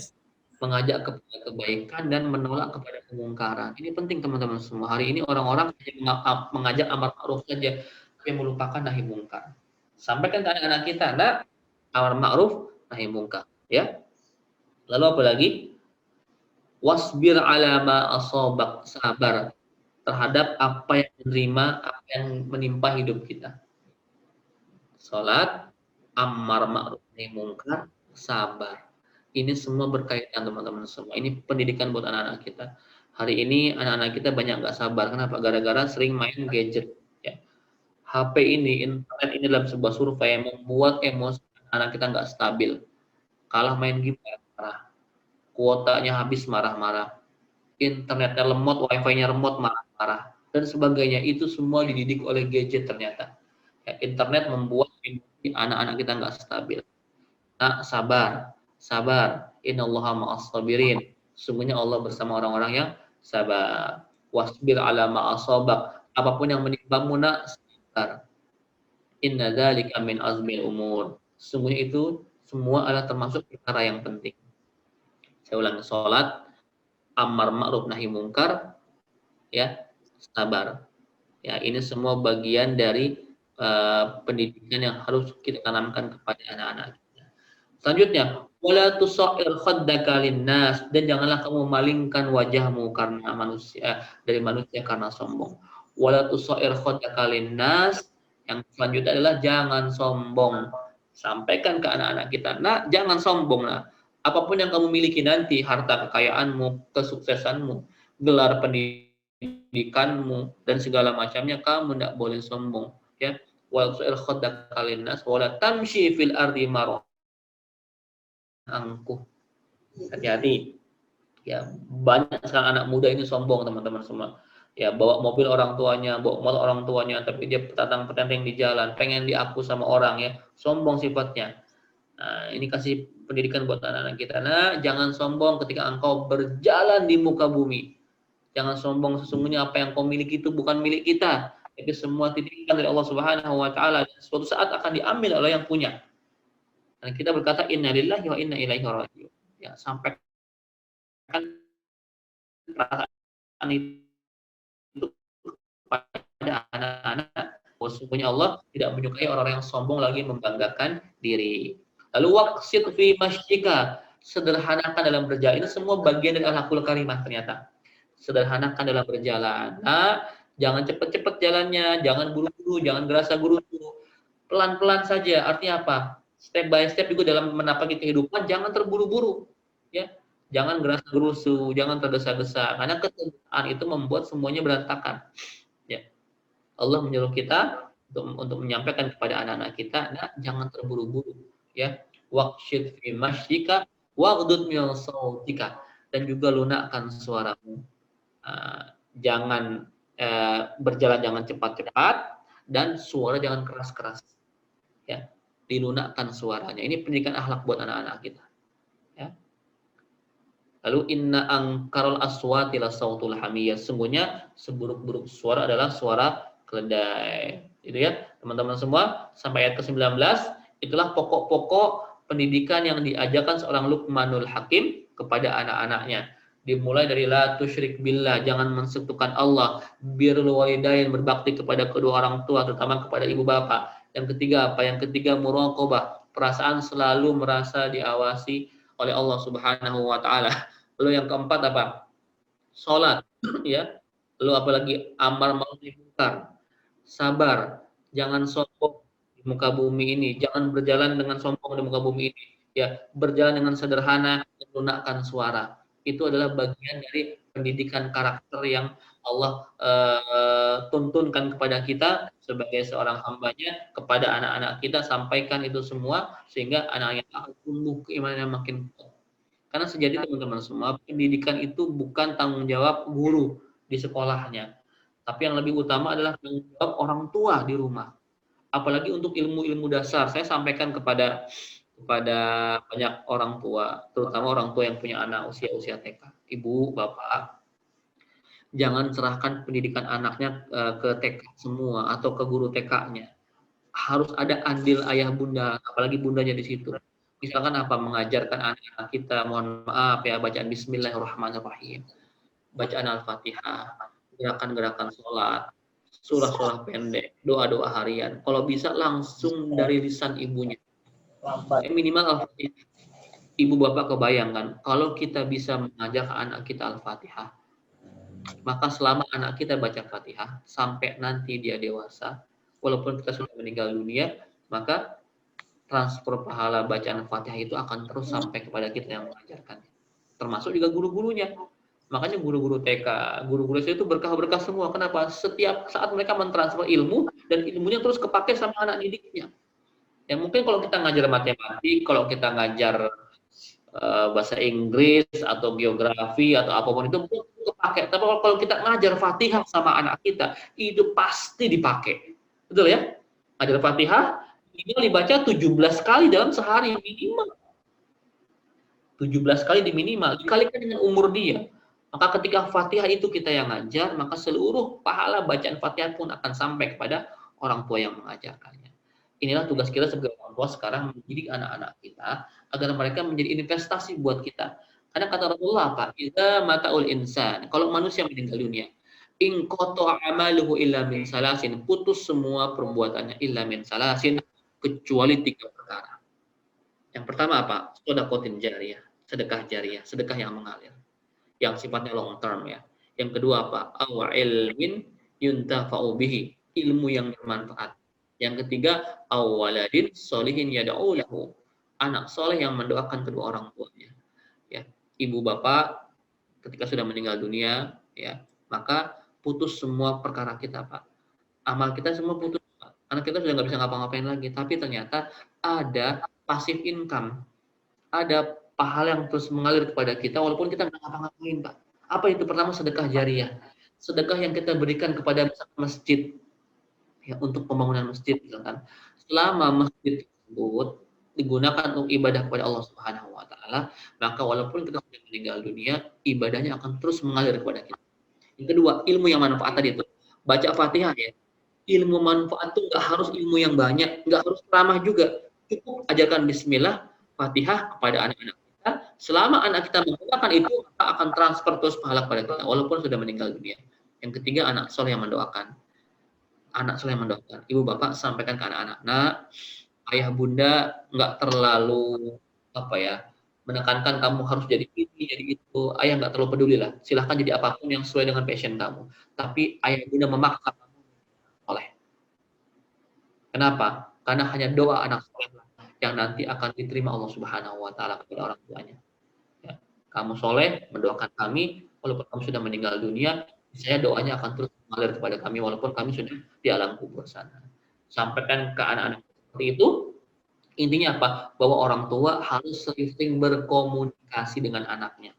Mengajak kepada kebaikan dan menolak kepada kemungkaran. Ini penting teman-teman semua. Hari ini orang-orang mengajak amar ma'ruf saja, tapi melupakan nahi mungkar. Sampaikan ke anak-anak kita, nah, amar ma'ruf nahi mungkar. Ya. Lalu apa lagi? Wasbir ala ma asabak, sabar terhadap apa yang menerima, apa yang menimpa hidup kita. Salat, amar ma'ruf nahi mungkar, sabar. Ini semua berkaitan teman-teman semua. Ini pendidikan buat anak-anak kita. Hari ini anak-anak kita banyak nggak sabar. Kenapa? Gara-gara sering main gadget. Ya. HP ini, internet ini dalam sebuah survei yang membuat emosi anak kita nggak stabil. Kalah main game marah. Kuotanya habis marah-marah. Internetnya lemot, wifi-nya lemot marah-marah. Dan sebagainya. Itu semua dididik oleh gadget ternyata. Ya, internet membuat emosi anak-anak kita nggak stabil. Nah, sabar. Sabar, innallaha ma'as sabirin. Sungguhnya Allah bersama orang-orang yang sabar. Wasbir ala ma asabak. Apapun yang menimpamu nak, sabar. Inna dzalika min azmil umur. Sungguhnya itu semua adalah termasuk perkara yang penting. Saya ulangi, salat, amar ma'ruf nahi mungkar, ya, sabar. Ya, ini semua bagian dari pendidikan yang harus kita tanamkan kepada anak-anak kita. Selanjutnya, wala tusair khaddaka linnas, dan janganlah kamu malingkan wajahmu karena manusia, dari manusia karena sombong. Wala tusair khaddaka linnas, yang selanjutnya adalah jangan sombong. Sampaikan ke anak-anak kita, nak, jangan sombong, nak. Apapun yang kamu miliki nanti, harta kekayaanmu, kesuksesanmu, gelar pendidikanmu, dan segala macamnya, kamu tidak boleh sombong. Ya, wal khaddaka linnas wala tamshi fil ardi marah. Angkuh. Hati-hati. Ya, banyak sekarang anak muda ini sombong, teman-teman semua. Ya, bawa mobil orang tuanya, bawa motor orang tuanya, tapi dia petantang-petantang di jalan, pengen diaku sama orang, ya, sombong sifatnya. Nah, ini kasih pendidikan buat anak-anak kita. Nah, jangan sombong ketika engkau berjalan di muka bumi. Jangan sombong, sesungguhnya apa yang kau miliki itu bukan milik kita. Itu semua titipan dari Allah Subhanahu wa taala, dan suatu saat akan diambil oleh yang punya. Dan kita berkata inna lillahi wa inna ilaihi raji'un. Ya, sampaikan perasaan itu kepada anak-anak, bahwa sesungguhnya Allah tidak menyukai orang-orang yang sombong lagi membanggakan diri. Lalu waqsid fi masjika, sederhanakan dalam berjalan. Ini semua bagian dari akhlakul karimah ternyata. Sederhanakan dalam berjalan. Nah, jangan cepat-cepat jalannya, jangan buru-buru, jangan gerasa gerusu. Pelan-pelan saja. Artinya apa? Step by step juga dalam menapaki kehidupan, jangan terburu-buru. Ya, jangan gerasa gerusu, jangan tergesa-gesa. Karena ketidaktaatan itu membuat semuanya berantakan. Ya, Allah menyuruh kita untuk menyampaikan kepada anak-anak kita, nah, jangan terburu-buru. Ya, waqshid fi masjika waghdud min sautika, dan juga lunakkan suaramu. Jangan berjalan jangan cepat-cepat, dan suara jangan keras-keras. Ya, dilunakkan suaranya. Ini pendidikan akhlak buat anak-anak kita. Ya. Lalu inna angkarul aswati la sautul hamiyah. Sungguhnya seburuk-buruk suara adalah suara keledai. Itu ya, teman-teman semua, sampai ayat ke-19 itulah pokok-pokok pendidikan yang diajarkan seorang Luqmanul Hakim kepada anak-anaknya. Dimulai dari la tusyrik billah, jangan mensekutukan Allah, birrul walidain, berbakti kepada kedua orang tua, terutama kepada ibu bapak. Yang ketiga apa? Yang ketiga muraqabah, perasaan selalu merasa diawasi oleh Allah Subhanahu wa taala. Lalu yang keempat apa? Salat, ya. Lalu apalagi amar ma'ruf nahi munkar. Sabar, jangan sombong di muka bumi ini, jangan berjalan dengan sombong di muka bumi ini. Ya, berjalan dengan sederhana, menggunakan suara. Itu adalah bagian dari pendidikan karakter yang Allah tuntunkan kepada kita sebagai seorang hambanya, kepada anak-anak kita. Sampaikan itu semua sehingga anak-anak akan tumbuh keimanannya makin kuat. Karena sejatinya teman-teman semua, pendidikan itu bukan tanggung jawab guru di sekolahnya, tapi yang lebih utama adalah tanggung jawab orang tua di rumah. Apalagi untuk ilmu-ilmu dasar, saya sampaikan kepada banyak orang tua, terutama orang tua yang punya anak usia TK. Ibu, bapak, jangan serahkan pendidikan anaknya ke TK semua atau ke guru TK-nya. Harus ada andil ayah bunda, apalagi bundanya di situ. Misalkan apa? Mengajarkan anak-anak kita, mohon maaf ya, bacaan Bismillahirrahmanirrahim, bacaan Al-Fatihah, gerakan-gerakan sholat, surah-surah pendek, doa-doa harian. Kalau bisa langsung dari lisan ibunya. Minimal Al-Fatihah. Ibu bapak kebayangkan, kalau kita bisa mengajak anak kita Al-Fatihah, maka selama anak kita baca Fatihah, sampai nanti dia dewasa, walaupun kita sudah meninggal dunia, maka transfer pahala bacaan Fatihah itu akan terus sampai kepada kita yang mengajarkan. Termasuk juga guru-gurunya. Makanya guru-guru TK, guru-guru itu berkah-berkah semua. Kenapa? Setiap saat mereka mentransfer ilmu, dan ilmunya terus kepake sama anak didiknya. Ya mungkin kalau kita ngajar matematik, kalau kita ngajar bahasa Inggris atau geografi atau apapun itu kepake. Tapi kalau kita ngajar Fatihah sama anak kita, itu pasti dipakai. Betul ya? Ngajar Fatihah minimal dibaca 17 kali dalam sehari minimal. 17 kali di minimal, dikalikan dengan umur dia. Maka ketika Fatihah itu kita yang ngajar, maka seluruh pahala bacaan Fatihah pun akan sampai kepada orang tua yang mengajarkannya. Inilah tugas kita sebagai orang tua sekarang, mendidik anak-anak kita agar mereka menjadi investasi buat kita. Karena kata Rasulullah apa? Idza mata'ul insan, kalau manusia meninggal dunia, in qata'a amaluhu illa min salasin, putus semua perbuatannya illa min salasin, kecuali 3 perkara. Yang pertama apa? Shadaqatin jariyah, sedekah jariyah, sedekah yang mengalir, yang sifatnya long term ya. Yang kedua apa? Aw ilmin yuntafa'u bihi, ilmu yang bermanfaat. Yang ketiga, awaladin solihin yad'u lahu. Anak soleh yang mendoakan kedua orang tuanya. Ya, ibu bapak ketika sudah meninggal dunia, ya, maka putus semua perkara kita, Pak. Amal kita semua putus, Pak. Karena kita sudah nggak bisa ngapa-ngapain lagi. Tapi ternyata ada passive income, ada pahala yang terus mengalir kepada kita walaupun kita nggak ngapa-ngapain, Pak. Apa itu? Pertama, sedekah jariah. Sedekah yang kita berikan kepada masjid, ya, untuk pembangunan masjid misalkan. Selama masjid tersebut digunakan untuk ibadah kepada Allah Subhanahu wa taala, maka walaupun kita sudah meninggal dunia, ibadahnya akan terus mengalir kepada kita. Yang kedua, ilmu yang manfaat tadi itu. Baca Fatihah, ya. Ilmu manfaat itu nggak harus ilmu yang banyak, nggak harus ramah juga. Cukup ajarkan bismillah, Fatihah kepada anak-anak kita. Selama anak kita menggunakan itu, maka akan transfer terus pahala kepada kita walaupun sudah meninggal dunia. Yang ketiga, anak soleh yang mendoakan. Anak soleh yang mendoakan. Ibu bapak sampaikan ke anak-anak, nak, ayah bunda nggak terlalu menekankan kamu harus jadi ini, jadi itu. Ayah nggak terlalu peduli lah. Silahkan jadi apapun yang sesuai dengan passion kamu. Tapi ayah bunda memaksa kamu oleh. Kenapa? Karena hanya doa anak soleh yang nanti akan diterima Allah Subhanahu wa taala kepada orang tuanya. Ya. Kamu soleh mendoakan kami, walaupun kamu sudah meninggal dunia, saya doanya akan terus mengalir kepada kami walaupun kami sudah di alam kubur sana. Sampaikan ke anak-anak seperti itu. Intinya apa? Bahwa orang tua harus sering berkomunikasi dengan anaknya.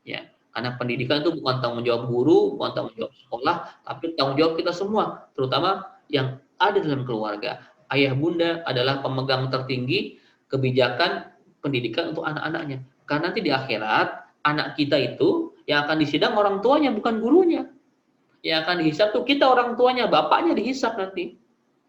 Ya, karena pendidikan itu bukan tanggung jawab guru, bukan tanggung jawab sekolah, tapi tanggung jawab kita semua, terutama yang ada dalam keluarga. Ayah bunda adalah pemegang tertinggi kebijakan pendidikan untuk anak-anaknya. Karena nanti di akhirat, anak kita itu yang akan disidang orang tuanya, bukan gurunya. Yang akan dihisap tuh kita orang tuanya, bapaknya dihisap nanti.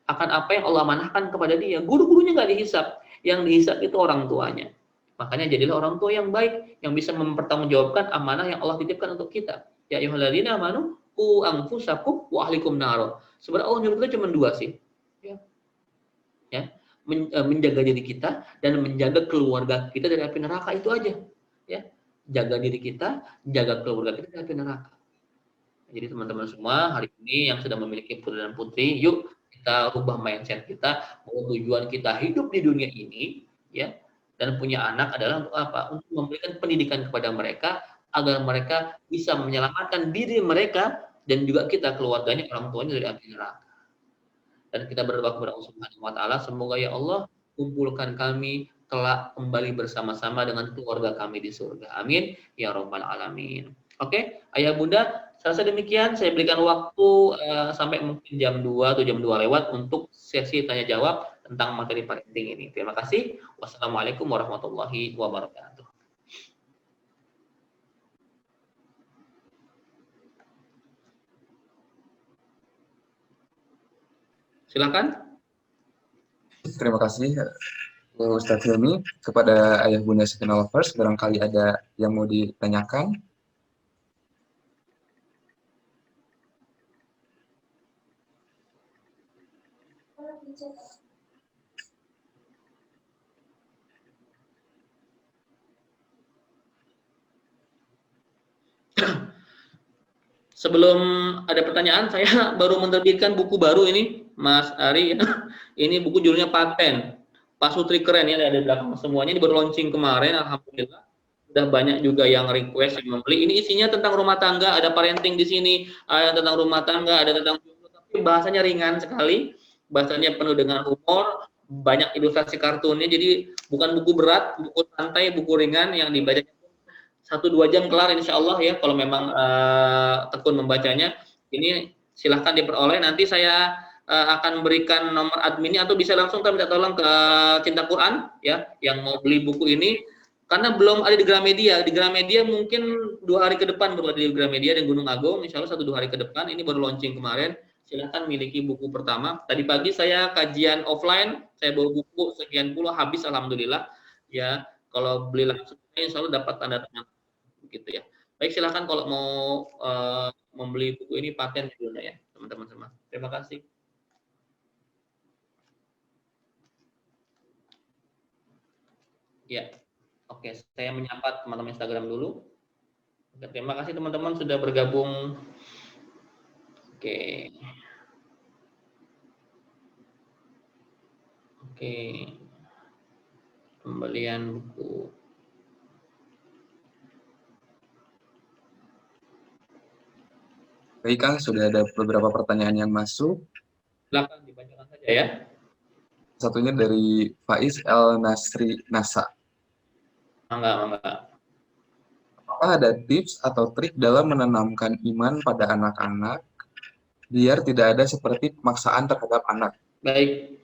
Akan apa yang Allah manahkan kepada dia. Guru-gurunya nggak dihisap. Yang dihisap itu orang tuanya. Makanya jadilah orang tua yang baik, yang bisa mempertanggungjawabkan amanah yang Allah titipkan untuk kita. Ya ayyuhalladzina amanu qu anfusakum wa ahlikum nar. Sebenarnya Allah nyuruh kita cuma dua sih. Ya. Menjaga diri kita dan menjaga keluarga kita dari api neraka, itu aja. Ya. Jaga diri kita, jaga keluarga kita dari api neraka. Jadi teman-teman semua hari ini yang sudah memiliki putri dan putri, yuk kita rubah mindset kita bahwa tujuan kita hidup di dunia ini, ya, dan punya anak adalah untuk apa? Untuk memberikan pendidikan kepada mereka agar mereka bisa menyelamatkan diri mereka dan juga kita keluarganya, orang tuanya dari api neraka. Dan kita berdoa kepada Allah Subhanahu wa taala, semoga ya Allah kumpulkan kami kelak kembali bersama-sama dengan keluarga kami di surga. Amin ya rabbal alamin. Oke, ayah bunda, saya rasa demikian. Saya berikan waktu sampai mungkin jam 2 atau jam 2 lewat untuk sesi tanya jawab tentang materi parenting ini. Terima kasih. Wassalamualaikum warahmatullahi wabarakatuh. Silakan. Terima kasih Ustadz Hilmi. Kepada ayah bunda Sakinah Lovers, barangkali ada yang mau ditanyakan. Sebelum ada pertanyaan, saya baru menerbitkan buku baru ini, Mas Ari. Ini buku judulnya Paten. Pak Sutri keren ya, ada di belakang semuanya. Ini baru launching kemarin, alhamdulillah. Sudah banyak juga yang request yang membeli. Ini isinya tentang rumah tangga, ada parenting di sini, ada tentang rumah tangga, ada tentang, tapi bahasanya ringan sekali, bahasanya penuh dengan humor, banyak ilustrasi kartunnya. Jadi bukan buku berat, buku santai, buku ringan yang dibaca 1-2 jam kelar insya Allah ya, kalau memang tekun membacanya. Ini silahkan diperoleh. Nanti saya akan berikan nomor adminnya, atau bisa langsung minta tolong ke Cinta Quran ya, yang mau beli buku ini, karena belum ada di Gramedia. Di Gramedia mungkin 2 hari ke depan baru ada di Gramedia dan Gunung Agung, insya Allah 1-2 hari ke depan. Ini baru launching kemarin. Silahkan miliki buku pertama. Tadi pagi saya kajian offline, saya bawa buku sekian puluh, habis alhamdulillah ya. Kalau beli langsung insya Allah dapat tanda tangan gitu ya. Baik, silahkan kalau mau membeli buku ini, Paten judulnya ya, teman-teman semua. Terima kasih. Ya, oke, saya menyapa teman-teman Instagram dulu. Oke, terima kasih teman-teman sudah bergabung. Oke. Oke, pembelian buku. Baik Kang, sudah ada beberapa pertanyaan yang masuk. Silakan dibacakan saja ya. Satunya dari Faiz El Nasri Nasa. Mangga, mangga. Apakah ada tips atau trik dalam menanamkan iman pada anak-anak biar tidak ada seperti pemaksaan terhadap anak? Baik.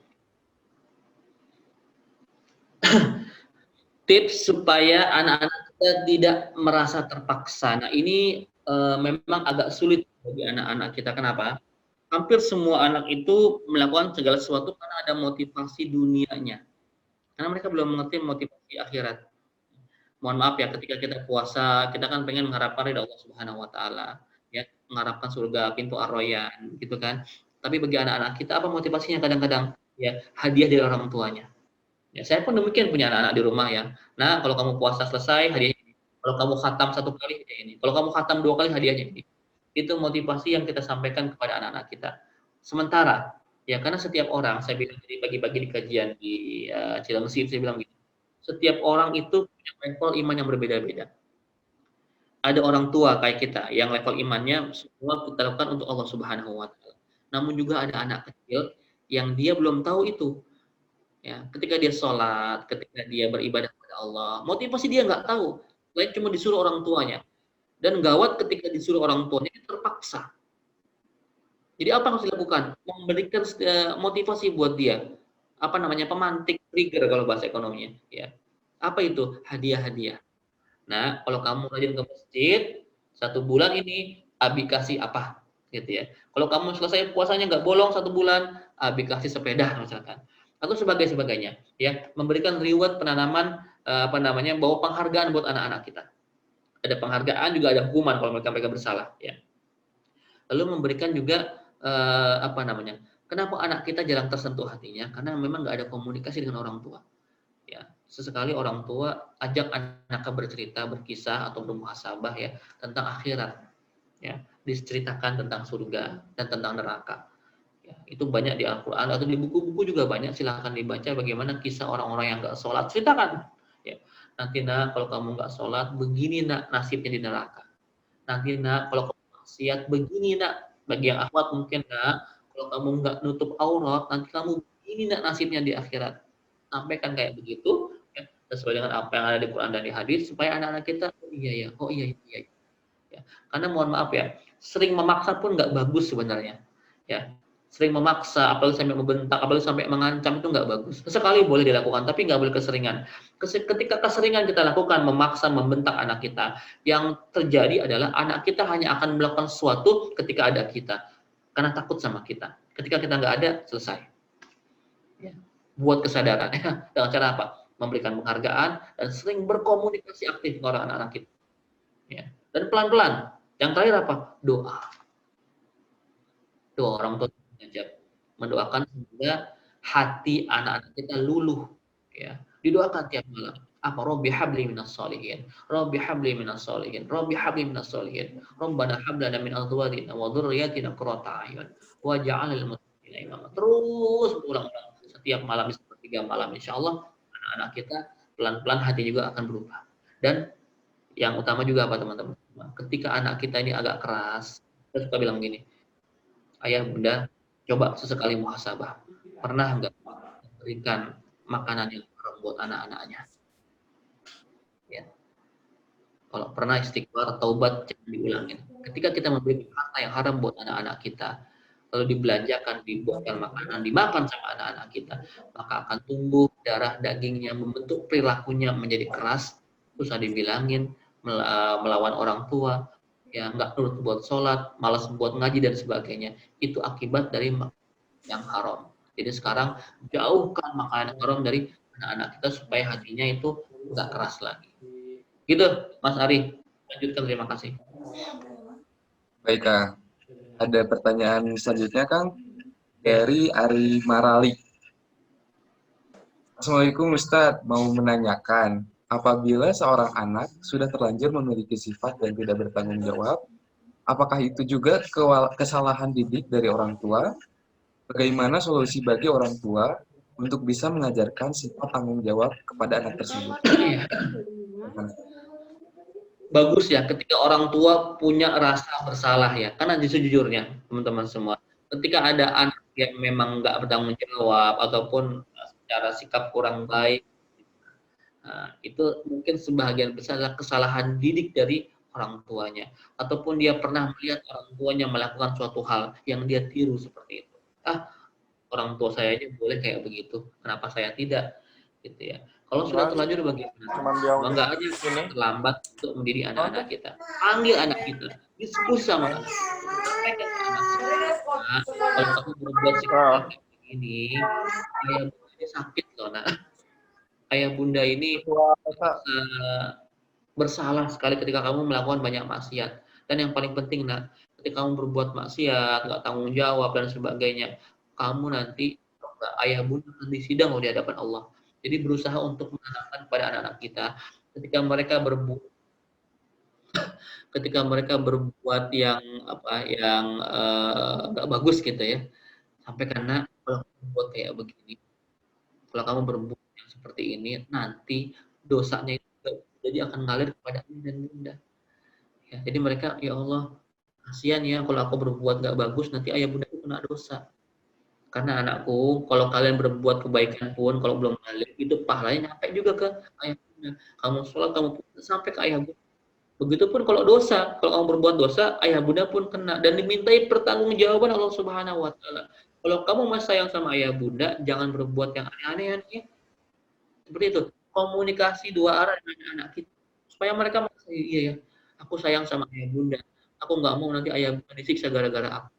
Tips supaya anak-anak kita tidak merasa terpaksa. Nah, ini memang agak sulit bagi anak-anak kita. Kenapa? Hampir semua anak itu melakukan segala sesuatu karena ada motivasi dunianya. Karena mereka belum mengerti motivasi akhirat. Mohon maaf ya, ketika kita puasa, kita kan pengen mengharapkan ridha Allah Subhanahu wa taala, ya, mengharapkan surga, pintu ar-rayyan, gitu kan. Tapi bagi anak-anak kita apa motivasinya kadang-kadang? Ya, hadiah dari orang tuanya. Ya, saya pun demikian punya anak-anak di rumah ya. Nah, kalau kamu puasa selesai hadiahnya ini. Kalau kamu khatam 1 kali hadiah ini. Kalau kamu khatam 2 kali hadiahnya ini. Itu motivasi yang kita sampaikan kepada anak-anak kita. Sementara ya karena setiap orang, saya bilang tadi pagi-pagi di kajian di Cilengsi, saya bilang gitu. Setiap orang itu punya level iman yang berbeda-beda. Ada orang tua kayak kita yang level imannya semua kita lakukan untuk Allah Subhanahu wa taala. Namun juga ada anak kecil yang dia belum tahu itu. Ya, ketika dia sholat, ketika dia beribadah kepada Allah, motivasi dia nggak tahu, lain cuma disuruh orang tuanya. Dan gawat ketika disuruh orang tuanya dia terpaksa. Jadi apa yang harus dilakukan? Memberikan motivasi buat dia. Apa namanya? Pemantik, trigger kalau bahasa ekonominya. Ya. Apa itu? Hadiah-hadiah. Nah, kalau kamu rajin ke masjid, 1 bulan ini Abi kasih apa? Gitu ya. Kalau kamu selesai puasanya nggak bolong 1 bulan, Abi kasih sepeda misalkan. Atau sebagainya. Ya, memberikan reward penanaman apa namanya? Bawa penghargaan buat anak-anak kita. Ada penghargaan juga ada hukuman kalau mereka bersalah. Ya. Lalu memberikan juga apa namanya? Kenapa anak kita jarang tersentuh hatinya? Karena memang nggak ada komunikasi dengan orang tua. Ya, sesekali orang tua ajak anaknya bercerita, berkisah atau bermuhasabah ya tentang akhirat. Ya, diceritakan tentang surga dan tentang neraka. Ya, itu banyak di Al-Qur'an atau di buku-buku juga banyak. Silahkan dibaca bagaimana kisah orang-orang yang nggak sholat. Ceritakan. Ya, nanti nak kalau kamu nggak sholat, begini nak nasibnya di neraka. Nanti nak kalau kamu maksiat, begini nak. Bagi yang akhwat mungkin nak, kalau kamu nggak nutup aurat, nanti kamu begini nak nasibnya di akhirat. Sampaikan kayak begitu, ya, sesuai dengan apa yang ada di Quran dan di hadis, supaya anak-anak kita, oh iya ya. Ya. Karena mohon maaf ya, sering memaksa pun nggak bagus sebenarnya. Ya, sering memaksa, apalagi sampai membentak, apalagi sampai mengancam itu nggak bagus. Sekali boleh dilakukan, tapi nggak boleh keseringan. Ketika keseringan kita lakukan, memaksa, membentak anak kita, yang terjadi adalah anak kita hanya akan melakukan sesuatu ketika ada kita, karena takut sama kita. Ketika kita nggak ada, selesai. Ya. Buat kesadaran, ya. Dengan cara apa? Memberikan penghargaan dan sering berkomunikasi aktif dengan anak-anak kita. Ya. Dan pelan-pelan. Yang terakhir apa? Doa. Doa orang tua mengajak, mendoakan semoga hati anak-anak kita luluh. Ya. Didoakan tiap malam. Apa? Rabbi habli minas sholihin. Rabbi habli minas sholihin. Rabbi habli minas sholihin. Rabbana hablana min azwajina wa dzurriyyatina qurrata a'yun waj'alna lil muttaqina imama. Terus berulang-ulang setiap malam di sepertiga malam, insyaallah anak-anak kita pelan-pelan hati juga akan berubah. Dan yang utama juga apa teman-teman? Ketika anak kita ini agak keras, kita suka bilang gini, ayah bunda coba sesekali muhasabah. Pernah nggak memberikan makanan yang haram buat anak-anaknya? Ya. Kalau pernah istighfar, taubat, jangan diulangin. Ketika kita memberi harta yang haram buat anak-anak kita, lalu dibelanjakan, dibuatkan makanan, dimakan sama anak-anak kita, maka akan tumbuh darah dagingnya, membentuk perilakunya menjadi keras, susah dibilangin, melawan orang tua, ya nggak nurut buat sholat, malas buat ngaji dan sebagainya. Itu akibat dari yang haram. Jadi sekarang jauhkan makanan haram dari anak-anak kita supaya hatinya itu nggak keras lagi. Gitu, Mas Ari. Lanjutkan, terima kasih. Baik, Kang. Ada pertanyaan selanjutnya, Kang, dari Ari Marali. Assalamualaikum Ustadz, mau menanyakan, apabila seorang anak sudah terlanjur memiliki sifat yang tidak bertanggung jawab, apakah itu juga kesalahan didik dari orang tua? Bagaimana solusi bagi orang tua untuk bisa mengajarkan sifat tanggung jawab kepada anak tersebut. Iya. Bagus ya ketika orang tua punya rasa bersalah ya, karena sejujurnya teman-teman semua, ketika ada anak yang memang nggak bertanggung jawab ataupun secara sikap kurang baik, itu mungkin sebagian besar adalah kesalahan didik dari orang tuanya, ataupun dia pernah melihat orang tuanya melakukan suatu hal yang dia tiru seperti itu. Orang tua saya aja boleh kayak begitu, kenapa saya tidak? Gitu ya. Kalau sudah terlanjur bagaimana? Bangga aja terlambat untuk mendidik anak-anak kita. Panggil anak kita, diskusi sama anak. Sampaikan ke anak kita, kalau kamu berbuat sikap ini, ayah bunda ini sakit loh, nak. Ayah bunda ini bersalah sekali ketika kamu melakukan banyak maksiat. Dan yang paling penting, nak, ketika kamu berbuat maksiat, nggak tanggung jawab dan sebagainya, kamu nanti ayah bunda akan disidang di hadapan Allah. Jadi berusaha untuk menanamkan kepada anak-anak kita ketika mereka berbuat yang nggak bagus gitu ya. Sampai karena kalau kamu berbuat kayak begini, kalau kamu berbuat yang seperti ini, nanti dosanya itu jadi akan ngalir kepada ayah dan bunda. Ya, jadi mereka, ya Allah, kasihan ya kalau aku berbuat nggak bagus, nanti ayah bunda itu kena dosa. Karena anakku, kalau kalian berbuat kebaikan pun, kalau belum balik, itu pahalanya nyampe juga ke ayah bunda. Kamu sholat, kamu sampai ke ayah bunda. Begitupun kalau dosa, kalau kamu berbuat dosa, ayah bunda pun kena. Dan dimintai pertanggungjawaban Allah Subhanahu Wa Taala. Kalau kamu masih sayang sama ayah bunda, jangan berbuat yang aneh-aneh ya. Seperti itu. Komunikasi dua arah dengan anak kita. Supaya mereka merasa, iya ya, aku sayang sama ayah bunda. Aku nggak mau nanti ayah bunda disiksa gara-gara aku.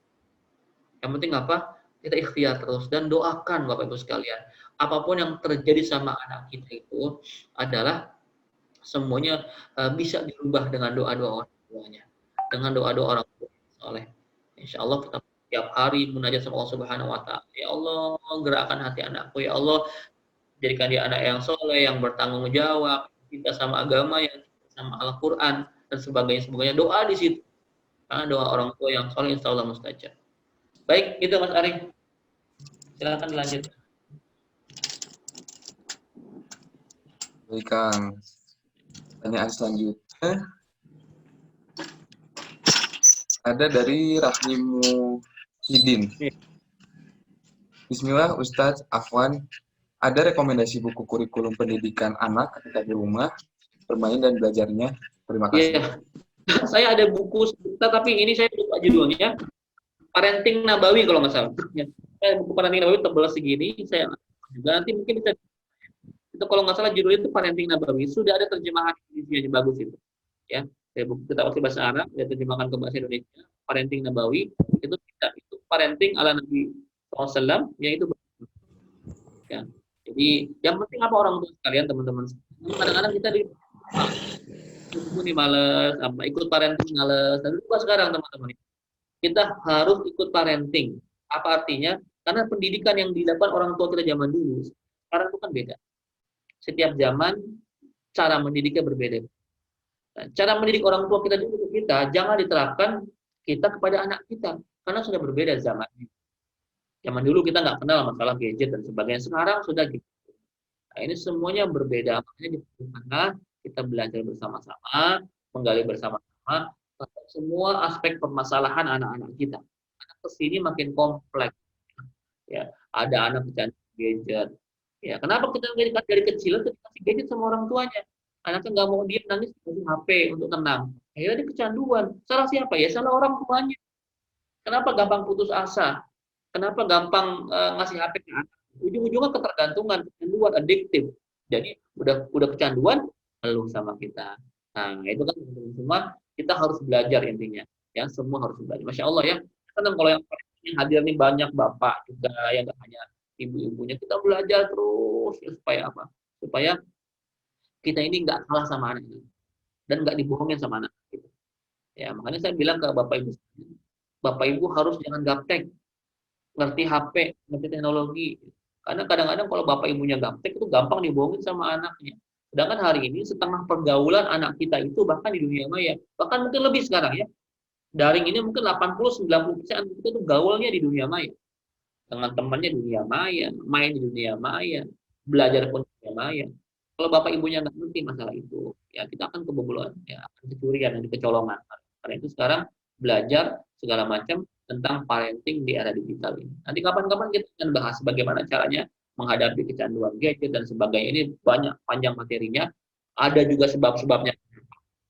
Yang penting apa? Kita ikhtiar terus dan doakan Bapak Ibu sekalian. Apapun yang terjadi sama anak kita itu adalah semuanya bisa dirubah dengan doa-doa orang tuanya. Dengan doa-doa orang tua soleh. Insya Allah kita setiap hari munajat sama Allah Subhanahu Wa Taala. Ya Allah, gerakkan hati anakku. Ya Allah, jadikan dia anak yang soleh, yang bertanggung jawab, cinta sama agama, yang sama Al-Quran dan sebagainya. Doa di situ. Karena doa orang tua yang soleh insya Allah mustajab. Baik, itu Mas Ari. Silakan dilanjut. Baik, Kang. Pertanyaan selanjutnya ada dari Rahmimu Hidin. Bismillah, Ustadz Afwan. Ada rekomendasi buku kurikulum pendidikan anak ketika di rumah, bermain dan belajarnya? Terima kasih. Yeah. Saya ada buku sebentar, tapi ini saya lupa judulnya. Parenting Nabawi kalau nggak salah. Ya. Buku Parenting Nabawi tebal segini. Saya juga nanti mungkin bisa. Itu kalau nggak salah judulnya itu Parenting Nabawi. Sudah ada terjemahan Indonesia bagus itu. Ya, buku kita waktu bahasa Arab, dia terjemahkan ke bahasa Indonesia. Parenting Nabawi itu parenting ala Nabi SAW, yaitu ya. Jadi yang penting apa orang tua sekalian, teman-teman. Kadang-kadang kita ini males, ikut parenting males. Dan lupa sekarang teman-teman. Kita harus ikut parenting. Apa artinya? Karena pendidikan yang dilakukan orang tua kita zaman dulu, sekarang itu kan beda. Setiap zaman cara mendidiknya berbeda. Nah, cara mendidik orang tua kita dulu kita jangan diterapkan kita kepada anak kita, karena sudah berbeda zamannya. Zaman dulu kita nggak kenal masalah gadget dan sebagainya. Sekarang sudah gitu. Nah, ini semuanya berbeda. Makanya dimana kita belajar bersama-sama, menggali bersama-sama semua aspek permasalahan anak-anak kita. Anak kesini makin kompleks. Ya, ada anak kecanduan gadget. Ya, kenapa kita dari kecil kita kasih gadget sama orang tuanya? Anaknya nggak mau diam, nangis kasih HP untuk tenang. Akhirnya dia kecanduan. Salah siapa ya? Salah orang tuanya. Kenapa gampang putus asa? Kenapa gampang ngasih HP ke anak? Ujung-ujungnya ketergantungan, kecanduan, adiktif. Jadi udah kecanduan, lalu sama kita. Nah, itu kan semua kita harus belajar intinya. Ya, semua harus belajar. Masya Allah ya. Karena kalau yang hadir ini banyak bapak juga, yang nggak hanya ibu-ibunya. Kita belajar terus ya, supaya apa? Supaya kita ini nggak kalah sama anak ini dan nggak dibohongin sama anak. Gitu. Ya, makanya saya bilang ke bapak ibu harus jangan gaptek. Ngerti HP, ngerti teknologi. Karena kadang-kadang kalau bapak ibunya gaptek itu gampang dibohongin sama anaknya. Sedangkan hari ini setengah pergaulan anak kita itu bahkan di dunia maya, bahkan mungkin lebih sekarang ya. Daring ini mungkin 80-90% anak kita itu gaulnya di dunia maya. dengan temannya dunia maya, main di dunia maya, belajar pun dunia maya. Kalau bapak ibunya nggak ngerti masalah itu, ya kita akan kebobolan, ya akan kecurian dan kecolongan. Karena itu sekarang belajar segala macam tentang parenting di era digital ini. Nanti kapan-kapan kita akan bahas bagaimana caranya menghadapi kecanduan gadget dan sebagainya. Ini banyak panjang materinya. Ada juga sebab-sebabnya.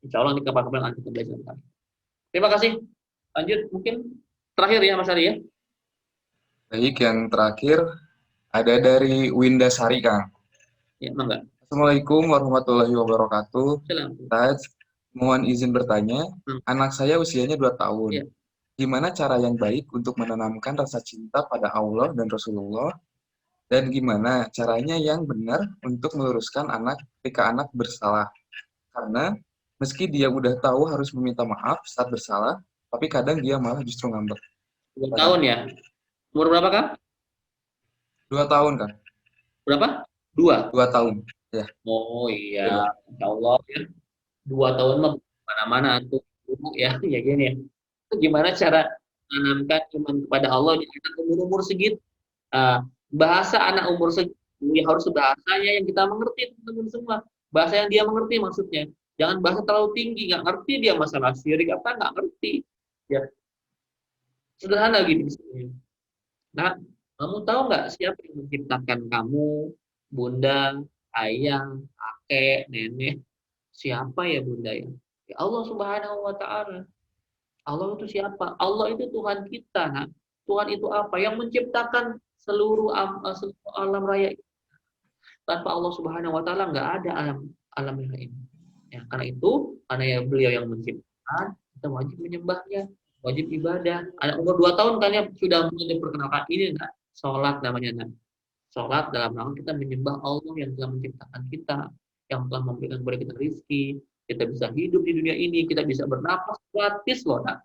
Insya Allah nanti kapan-kapan akan kita belajar. Terima kasih. Lanjut mungkin terakhir ya Mas Ari ya. Baik, yang terakhir ada dari Winda Sari, Kang. Ya, mangga. Assalamualaikum warahmatullahi wabarakatuh. Salam. Taj, mohon izin bertanya, anak saya usianya 2 tahun. Ya. Gimana cara yang baik untuk menanamkan rasa cinta pada Allah dan Rasulullah? Dan gimana caranya yang benar untuk meluruskan anak ketika anak bersalah? Karena meski dia udah tahu harus meminta maaf saat bersalah, tapi kadang dia malah justru ngambek. 2 tahun ya. Umur berapa Kak? 2 tahun, kan? Berapa? 2. 2 tahun. Ya. Oh iya, Insya Allah ya. 2 tahun mah mana-mana tuh ya, ya gini ya. Itu gimana cara menanamkan iman kepada Allah di anak umur segitu? Bahasa anak umur segitu ya harus bahasanya yang kita mengerti teman-teman semua. Bahasa yang dia mengerti maksudnya. Jangan bahasa terlalu tinggi, nggak ngerti dia masalah syirik apa nggak ngerti. Ya sederhana gitu. Nah, kamu tahu nggak siapa yang menciptakan kamu, bunda, ayah, kakek, nenek? Siapa ya bunda ya? Ya Allah Subhanahu wa Ta'ala. Allah itu siapa? Allah itu Tuhan kita. Nah, Tuhan itu apa? Yang menciptakan seluruh alam raya. Tanpa Allah Subhanahu wa Ta'ala nggak ada alam raya ini. Ya, karena itu, karena ya beliau yang menciptakan, kita wajib menyembahnya, wajib ibadah. Anak umur 2 tahun kan ya sudah mulai diperkenalkan ini enggak? Sholat namanya. Nah. Sholat dalam rangka kita menyembah Allah yang telah menciptakan kita, yang telah memberikan kepada kita rezeki, kita bisa hidup di dunia ini, kita bisa bernapas gratis loh nak.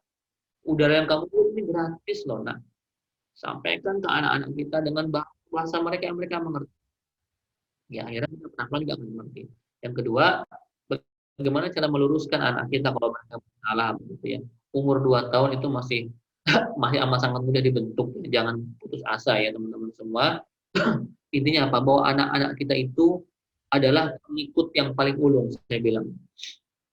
Udara yang kamu hidup ini gratis loh nak. Sampaikan ke anak-anak kita dengan bahasa mereka yang mereka mengerti. Ya akhirnya kita pelan-pelan juga akan mengerti. Yang kedua, bagaimana cara meluruskan anak kita kalau mereka salah gitu ya. Umur 2 tahun itu masih amat sangat mudah dibentuk. Jangan putus asa ya teman-teman semua. Intinya apa? Bahwa anak-anak kita itu adalah pengikut yang paling ulung, saya bilang.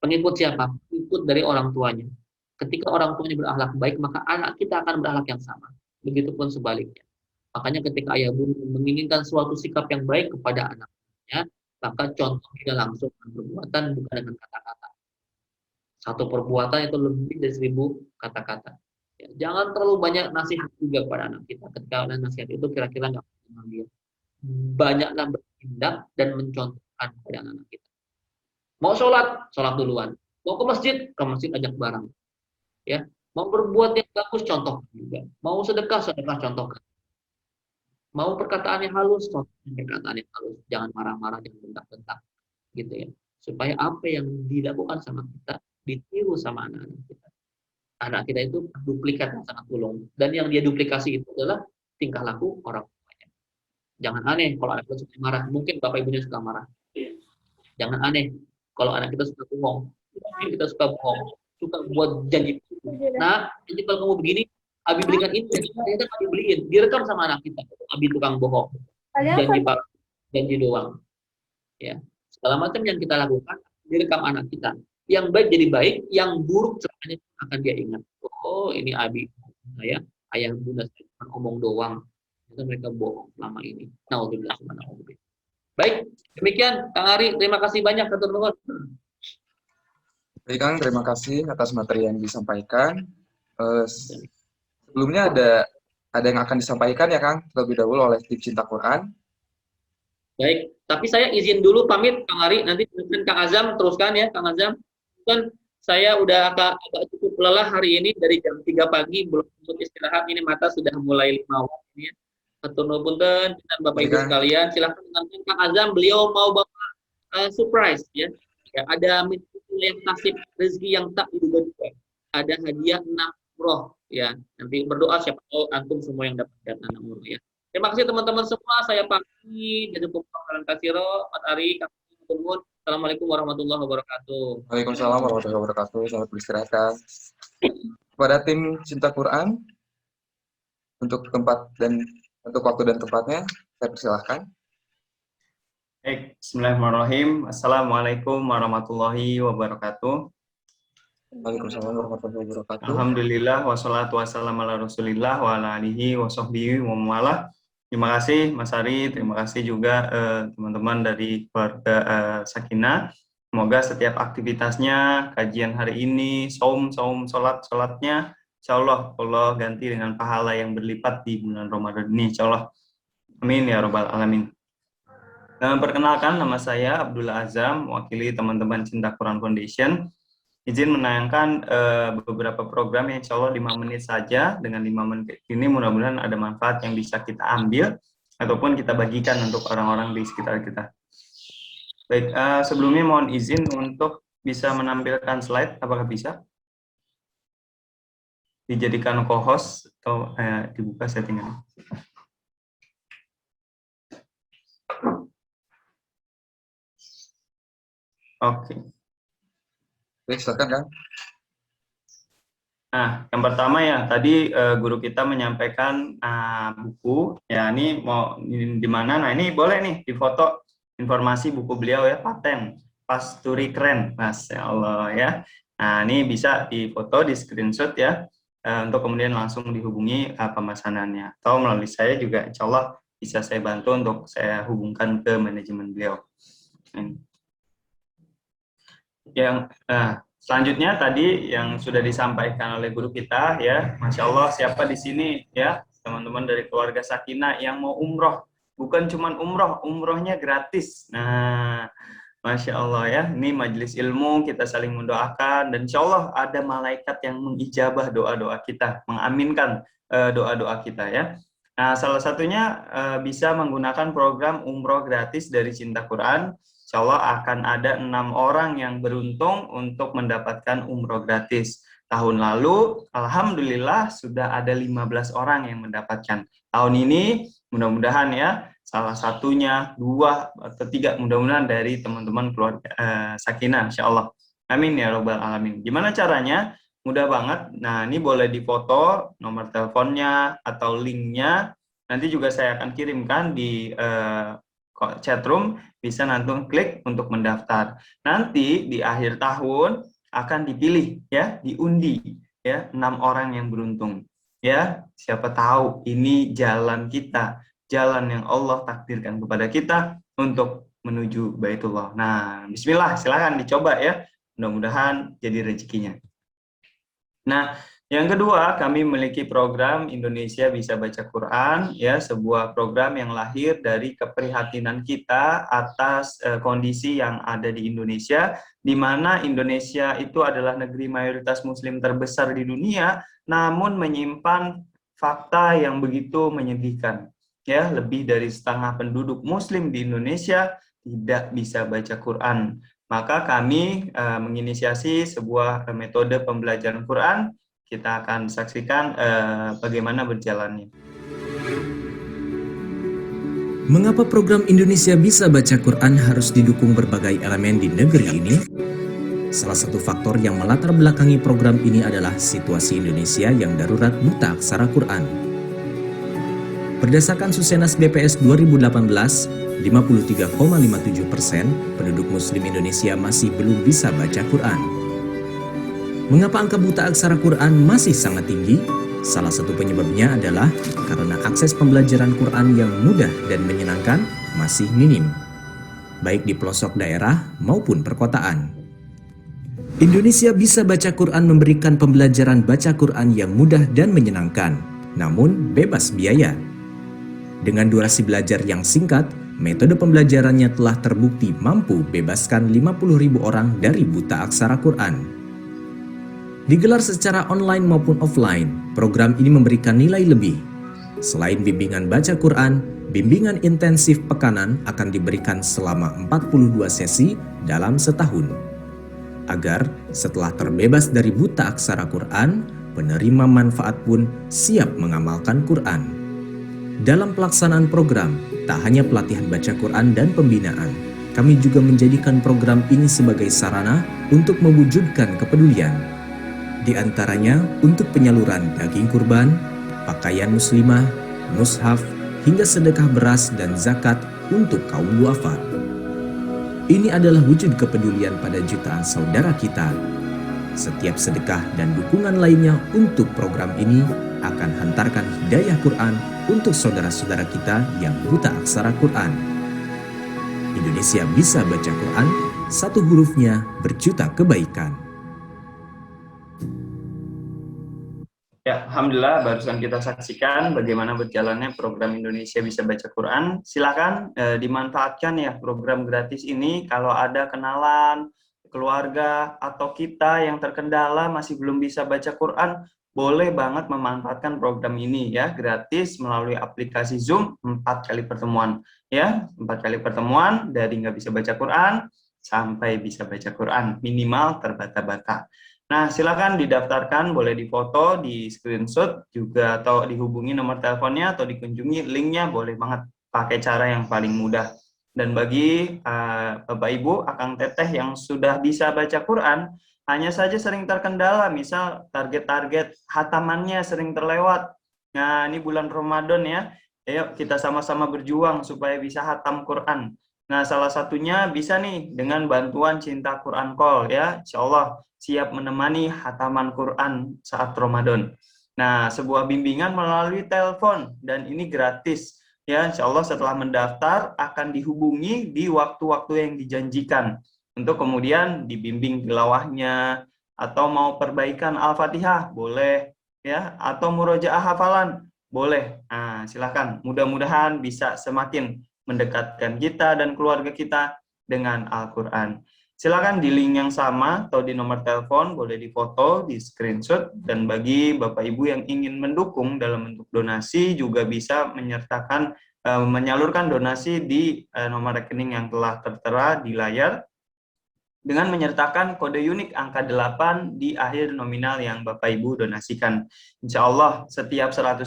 Pengikut siapa? Pengikut dari orang tuanya. Ketika orang tuanya berakhlak baik, maka anak kita akan berakhlak yang sama. Begitupun sebaliknya. Makanya ketika ayah bunda menginginkan suatu sikap yang baik kepada anaknya, maka contohnya langsung dengan perbuatan bukan dengan kata-kata. Satu perbuatan itu lebih dari 1000 kata-kata. Ya, jangan terlalu banyak nasihat juga kepada anak kita. Ketika nasihat itu kira-kira nggak mengenal dia. Banyaklah bertindak dan mencontohkan kepada anak kita. Mau sholat duluan. Mau ke masjid ajak bareng. Ya, mau berbuat yang bagus, contoh juga. Mau sedekah contohkan. Mau perkataan yang halus, contohkan perkataan yang halus. Jangan marah-marah, jangan bentak-bentak. Gitu ya. Supaya apa yang dilakukan sama kita ditiru sama anak-anak kita. Anak kita itu duplikat yang sangat ulung. Dan yang dia duplikasi itu adalah tingkah laku orang tuanya. Jangan aneh kalau anak kita suka marah. Mungkin bapak ibunya suka marah. Jangan aneh kalau anak kita suka bohong. Kita suka bohong. Suka buat janji. Nah, jadi kalau kamu begini, Abi belikan ini, ternyata Abi beliin. Direkam sama anak kita. Abi tukang bohong. Janji doang. Ya. Segala macam yang kita lakukan, direkam anak kita. Yang baik jadi baik, yang buruk sebenarnya akan dia ingat. Oh, ini Abi saya, ayah bunda saya cuma omong doang. Itu mereka bohong selama ini. Nauzubillah subhanahu. Baik, demikian Kang Ari, terima kasih banyak atur nuhun. Baik Kang, terima kasih atas materi yang disampaikan. Sebelumnya ada yang akan disampaikan ya Kang, terlebih dahulu oleh tim Cinta Quran. Baik, tapi saya izin dulu pamit Kang Ari, nanti Kang Azam teruskan ya Kang Azam. Kan saya udah agak cukup lelah hari ini dari jam 3 pagi belum sempat istirahat, ini mata sudah mulai 5 waktu ya. Atur nuhun dan Bapak Ibu sekalian, silakan dengan Kang Azam, beliau mau bawa surprise ya. Ya, ada yang nasib rezeki yang tak diduga-duga. Ada hadiah 6 umroh ya. Nanti berdoa siapa tahu antum semua yang dapat dana umroh ya. Terima kasih teman-teman semua. Saya pamit. Jazakumullah khairan. Mas Ari, Assalamualaikum warahmatullahi wabarakatuh. Waalaikumsalam warahmatullahi wabarakatuh. Selamat beristirahat Kang. Kepada tim Cinta Quran untuk tempat dan Untuk waktu dan tempatnya, saya persilahkan. Baik, bismillahirrahmanirrahim. Assalamualaikum warahmatullahi wabarakatuh. Waalaikumsalam warahmatullahi wabarakatuh. Alhamdulillah, wassalatu wassalamu ala rasulillah wa ala alihi wa sahbihi wa mawalah. Terima kasih Mas Ari, terima kasih juga teman-teman dari keluarga Sakinah. Semoga setiap aktivitasnya, kajian hari ini, sholatnya, insya Allah ganti dengan pahala yang berlipat di bulan Ramadan ini, insya Allah. Amin ya Rabbal Alamin. Perkenalkan, nama saya Abdullah Azam, mewakili teman-teman Cinta Quran Foundation. Izin menayangkan beberapa program yang insya Allah 5 menit saja. Dengan 5 menit ini mudah-mudahan ada manfaat yang bisa kita ambil ataupun kita bagikan untuk orang-orang di sekitar kita. Baik, sebelumnya mohon izin untuk bisa menampilkan slide, apakah bisa? Dijadikan co-host atau dibuka settingan. Oke. Baik, silakan Kang. Nah, yang pertama ya, tadi guru kita menyampaikan buku, ya ini mau di mana? Nah ini boleh nih difoto informasi buku beliau ya, Paten, Pasturi Keren, Masya Allah ya. Nah ini bisa difoto, di screenshot ya, untuk kemudian langsung dihubungi pemesanannya. Atau melalui saya juga insya Allah bisa saya bantu untuk saya hubungkan ke manajemen beliau. Yang selanjutnya tadi yang sudah disampaikan oleh guru kita ya, Masya Allah, siapa di sini ya teman-teman dari keluarga Sakinah yang mau umroh, bukan cuma umrohnya gratis. Nah, Masya Allah ya, ini majelis ilmu, kita saling mendoakan dan insya Allah ada malaikat yang mengijabah doa-doa kita, mengaminkan doa-doa kita ya. Nah, salah satunya bisa menggunakan program umroh gratis dari Cinta Quran. Insya Allah akan ada 6 orang yang beruntung untuk mendapatkan umroh gratis. Tahun lalu, alhamdulillah sudah ada 15 orang yang mendapatkan. Tahun ini, mudah-mudahan ya, salah satunya, 2 atau 3, mudah-mudahan dari teman-teman keluarga Sakinah, insya Allah. Amin ya Rabbal Alamin. Gimana caranya? Mudah banget. Nah, ini boleh difoto nomor teleponnya atau linknya. Nanti juga saya akan kirimkan di chatroom, bisa nanti klik untuk mendaftar. Nanti di akhir tahun akan dipilih ya, diundi ya 6 orang yang beruntung. Ya, siapa tahu ini jalan kita, jalan yang Allah takdirkan kepada kita untuk menuju Baitullah. Nah, bismillah, silakan dicoba ya. Mudah-mudahan jadi rezekinya. Nah, yang kedua, kami memiliki program Indonesia Bisa Baca Quran, ya, sebuah program yang lahir dari keprihatinan kita atas kondisi yang ada di Indonesia, di mana Indonesia itu adalah negeri mayoritas Muslim terbesar di dunia, namun menyimpan fakta yang begitu menyedihkan. Ya, lebih dari setengah penduduk Muslim di Indonesia tidak bisa baca Quran. Maka kami menginisiasi sebuah metode pembelajaran Quran. Kita akan saksikan bagaimana berjalannya. Mengapa program Indonesia Bisa Baca Quran harus didukung berbagai elemen di negeri ini? Salah satu faktor yang melatar belakangi program ini adalah situasi Indonesia yang darurat buta aksara Quran. Berdasarkan Susenas BPS 2018, 53,57% penduduk Muslim Indonesia masih belum bisa baca Quran. Mengapa angka buta aksara Quran masih sangat tinggi? Salah satu penyebabnya adalah karena akses pembelajaran Quran yang mudah dan menyenangkan masih minim, baik di pelosok daerah maupun perkotaan. Indonesia Bisa Baca Quran memberikan pembelajaran baca Quran yang mudah dan menyenangkan, namun bebas biaya. Dengan durasi belajar yang singkat, metode pembelajarannya telah terbukti mampu bebaskan 50.000 orang dari buta aksara Quran. Digelar secara online maupun offline, program ini memberikan nilai lebih. Selain bimbingan baca Quran, bimbingan intensif pekanan akan diberikan selama 42 sesi dalam setahun. Agar setelah terbebas dari buta aksara Quran, penerima manfaat pun siap mengamalkan Quran. Dalam pelaksanaan program, tak hanya pelatihan baca Quran dan pembinaan, kami juga menjadikan program ini sebagai sarana untuk mewujudkan kepedulian. Di antaranya untuk penyaluran daging kurban, pakaian muslimah, mushaf, hingga sedekah beras dan zakat untuk kaum duafa. Ini adalah wujud kepedulian pada jutaan saudara kita. Setiap sedekah dan dukungan lainnya untuk program ini akan hantarkan hidayah Quran untuk saudara-saudara kita yang buta aksara Quran. Indonesia bisa baca Quran, satu hurufnya berjuta kebaikan. Ya, alhamdulillah barusan kita saksikan bagaimana berjalannya program Indonesia Bisa Baca Quran. Silakan dimanfaatkan ya program gratis ini. Kalau ada kenalan, keluarga, atau kita yang terkendala masih belum bisa baca Quran, boleh banget memanfaatkan program ini ya, gratis melalui aplikasi Zoom 4 kali pertemuan. Ya, 4 kali pertemuan dari nggak bisa baca Quran sampai bisa baca Quran, minimal terbata-bata. Nah, silakan didaftarkan, boleh difoto, di screenshot juga, atau dihubungi nomor teleponnya, atau dikunjungi linknya, boleh banget pakai cara yang paling mudah. Dan bagi Bapak Ibu, Akang Teteh yang sudah bisa baca Quran, hanya saja sering terkendala, misal target-target hatamannya sering terlewat. Nah, ini bulan Ramadan ya, ayo kita sama-sama berjuang supaya bisa hatam Quran. Nah, salah satunya bisa nih dengan bantuan Cinta Quran Call ya, insya Allah siap menemani hataman Quran saat Ramadan. Nah, sebuah bimbingan melalui telepon dan ini gratis ya, insya Allah setelah mendaftar akan dihubungi di waktu-waktu yang dijanjikan untuk kemudian dibimbing tilawahnya, atau mau perbaikan Al-Fatihah boleh ya, atau murojaah hafalan boleh. Nah, silakan, mudah-mudahan bisa semakin mendekatkan kita dan keluarga kita dengan Al-Quran. Silakan di link yang sama atau di nomor telepon, boleh difoto, di screenshot, dan bagi Bapak Ibu yang ingin mendukung dalam bentuk donasi juga bisa menyalurkan donasi di nomor rekening yang telah tertera di layar dengan menyertakan kode unik angka 8 di akhir nominal yang Bapak Ibu donasikan. Insya Allah setiap 100.000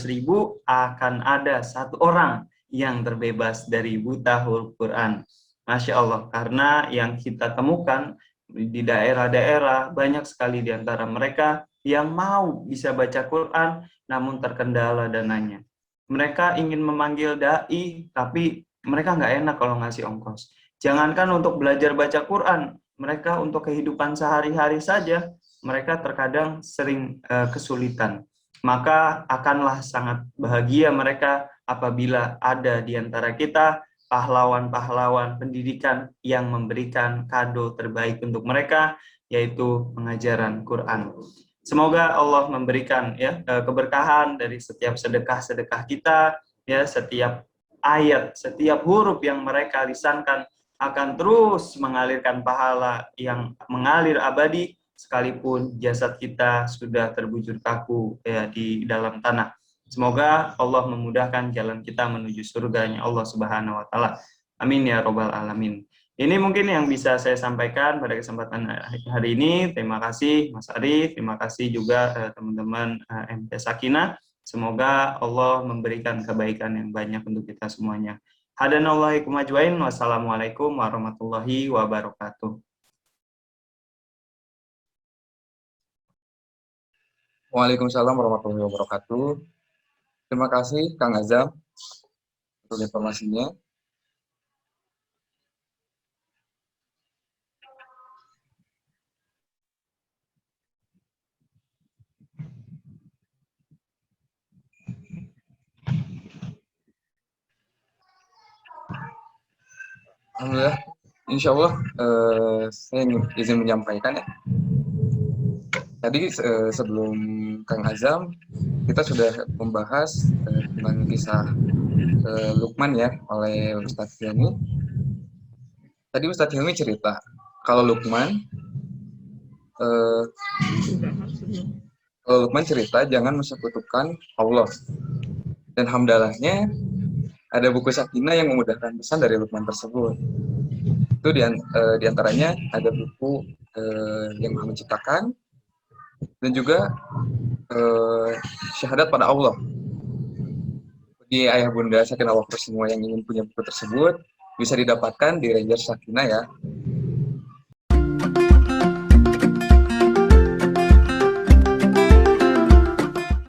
akan ada satu orang yang terbebas dari buta huruf Quran. Masya Allah, karena yang kita temukan di daerah-daerah banyak sekali di antara mereka yang mau bisa baca Quran namun terkendala dananya. Mereka ingin memanggil dai tapi mereka nggak enak kalau ngasih ongkos. Jangankan untuk belajar baca Quran, mereka untuk kehidupan sehari-hari saja mereka terkadang sering kesulitan. Maka akanlah sangat bahagia mereka apabila ada di antara kita pahlawan-pahlawan pendidikan yang memberikan kado terbaik untuk mereka, yaitu pengajaran Quran. Semoga Allah memberikan ya keberkahan dari setiap sedekah-sedekah kita, ya setiap ayat, setiap huruf yang mereka lisankan akan terus mengalirkan pahala yang mengalir abadi sekalipun jasad kita sudah terbujur kaku ya di dalam tanah. Semoga Allah memudahkan jalan kita menuju surganya Allah Subhanahu wa taala. Amin ya robbal alamin. Ini mungkin yang bisa saya sampaikan pada kesempatan hari ini. Terima kasih Mas Ari, terima kasih juga teman-teman MT Sakinah. Semoga Allah memberikan kebaikan yang banyak untuk kita semuanya. Hadanallahaikum ajwain. Wassalamualaikum warahmatullahi wabarakatuh. Waalaikumsalam warahmatullahi wabarakatuh. Terima kasih Kang Azam untuk informasinya. Alhamdulillah, insya Allah saya izin menyampaikan ya. Tadi sebelum Kang Azam, kita sudah membahas tentang kisah Luqman ya oleh Ustadz Hilmi. Tadi Ustadz Hilmi cerita kalau Luqman cerita jangan mensekutukan Allah. Dan hamdalahnya ada buku Sakinah yang memudahkan pesan dari Luqman tersebut. Itu di antaranya ada buku yang Maha Menciptakan dan juga syahadat pada Allah. Bagi ayah bunda Sakinah Waqf semua yang ingin punya buku tersebut bisa didapatkan di Ranger Sakinah ya.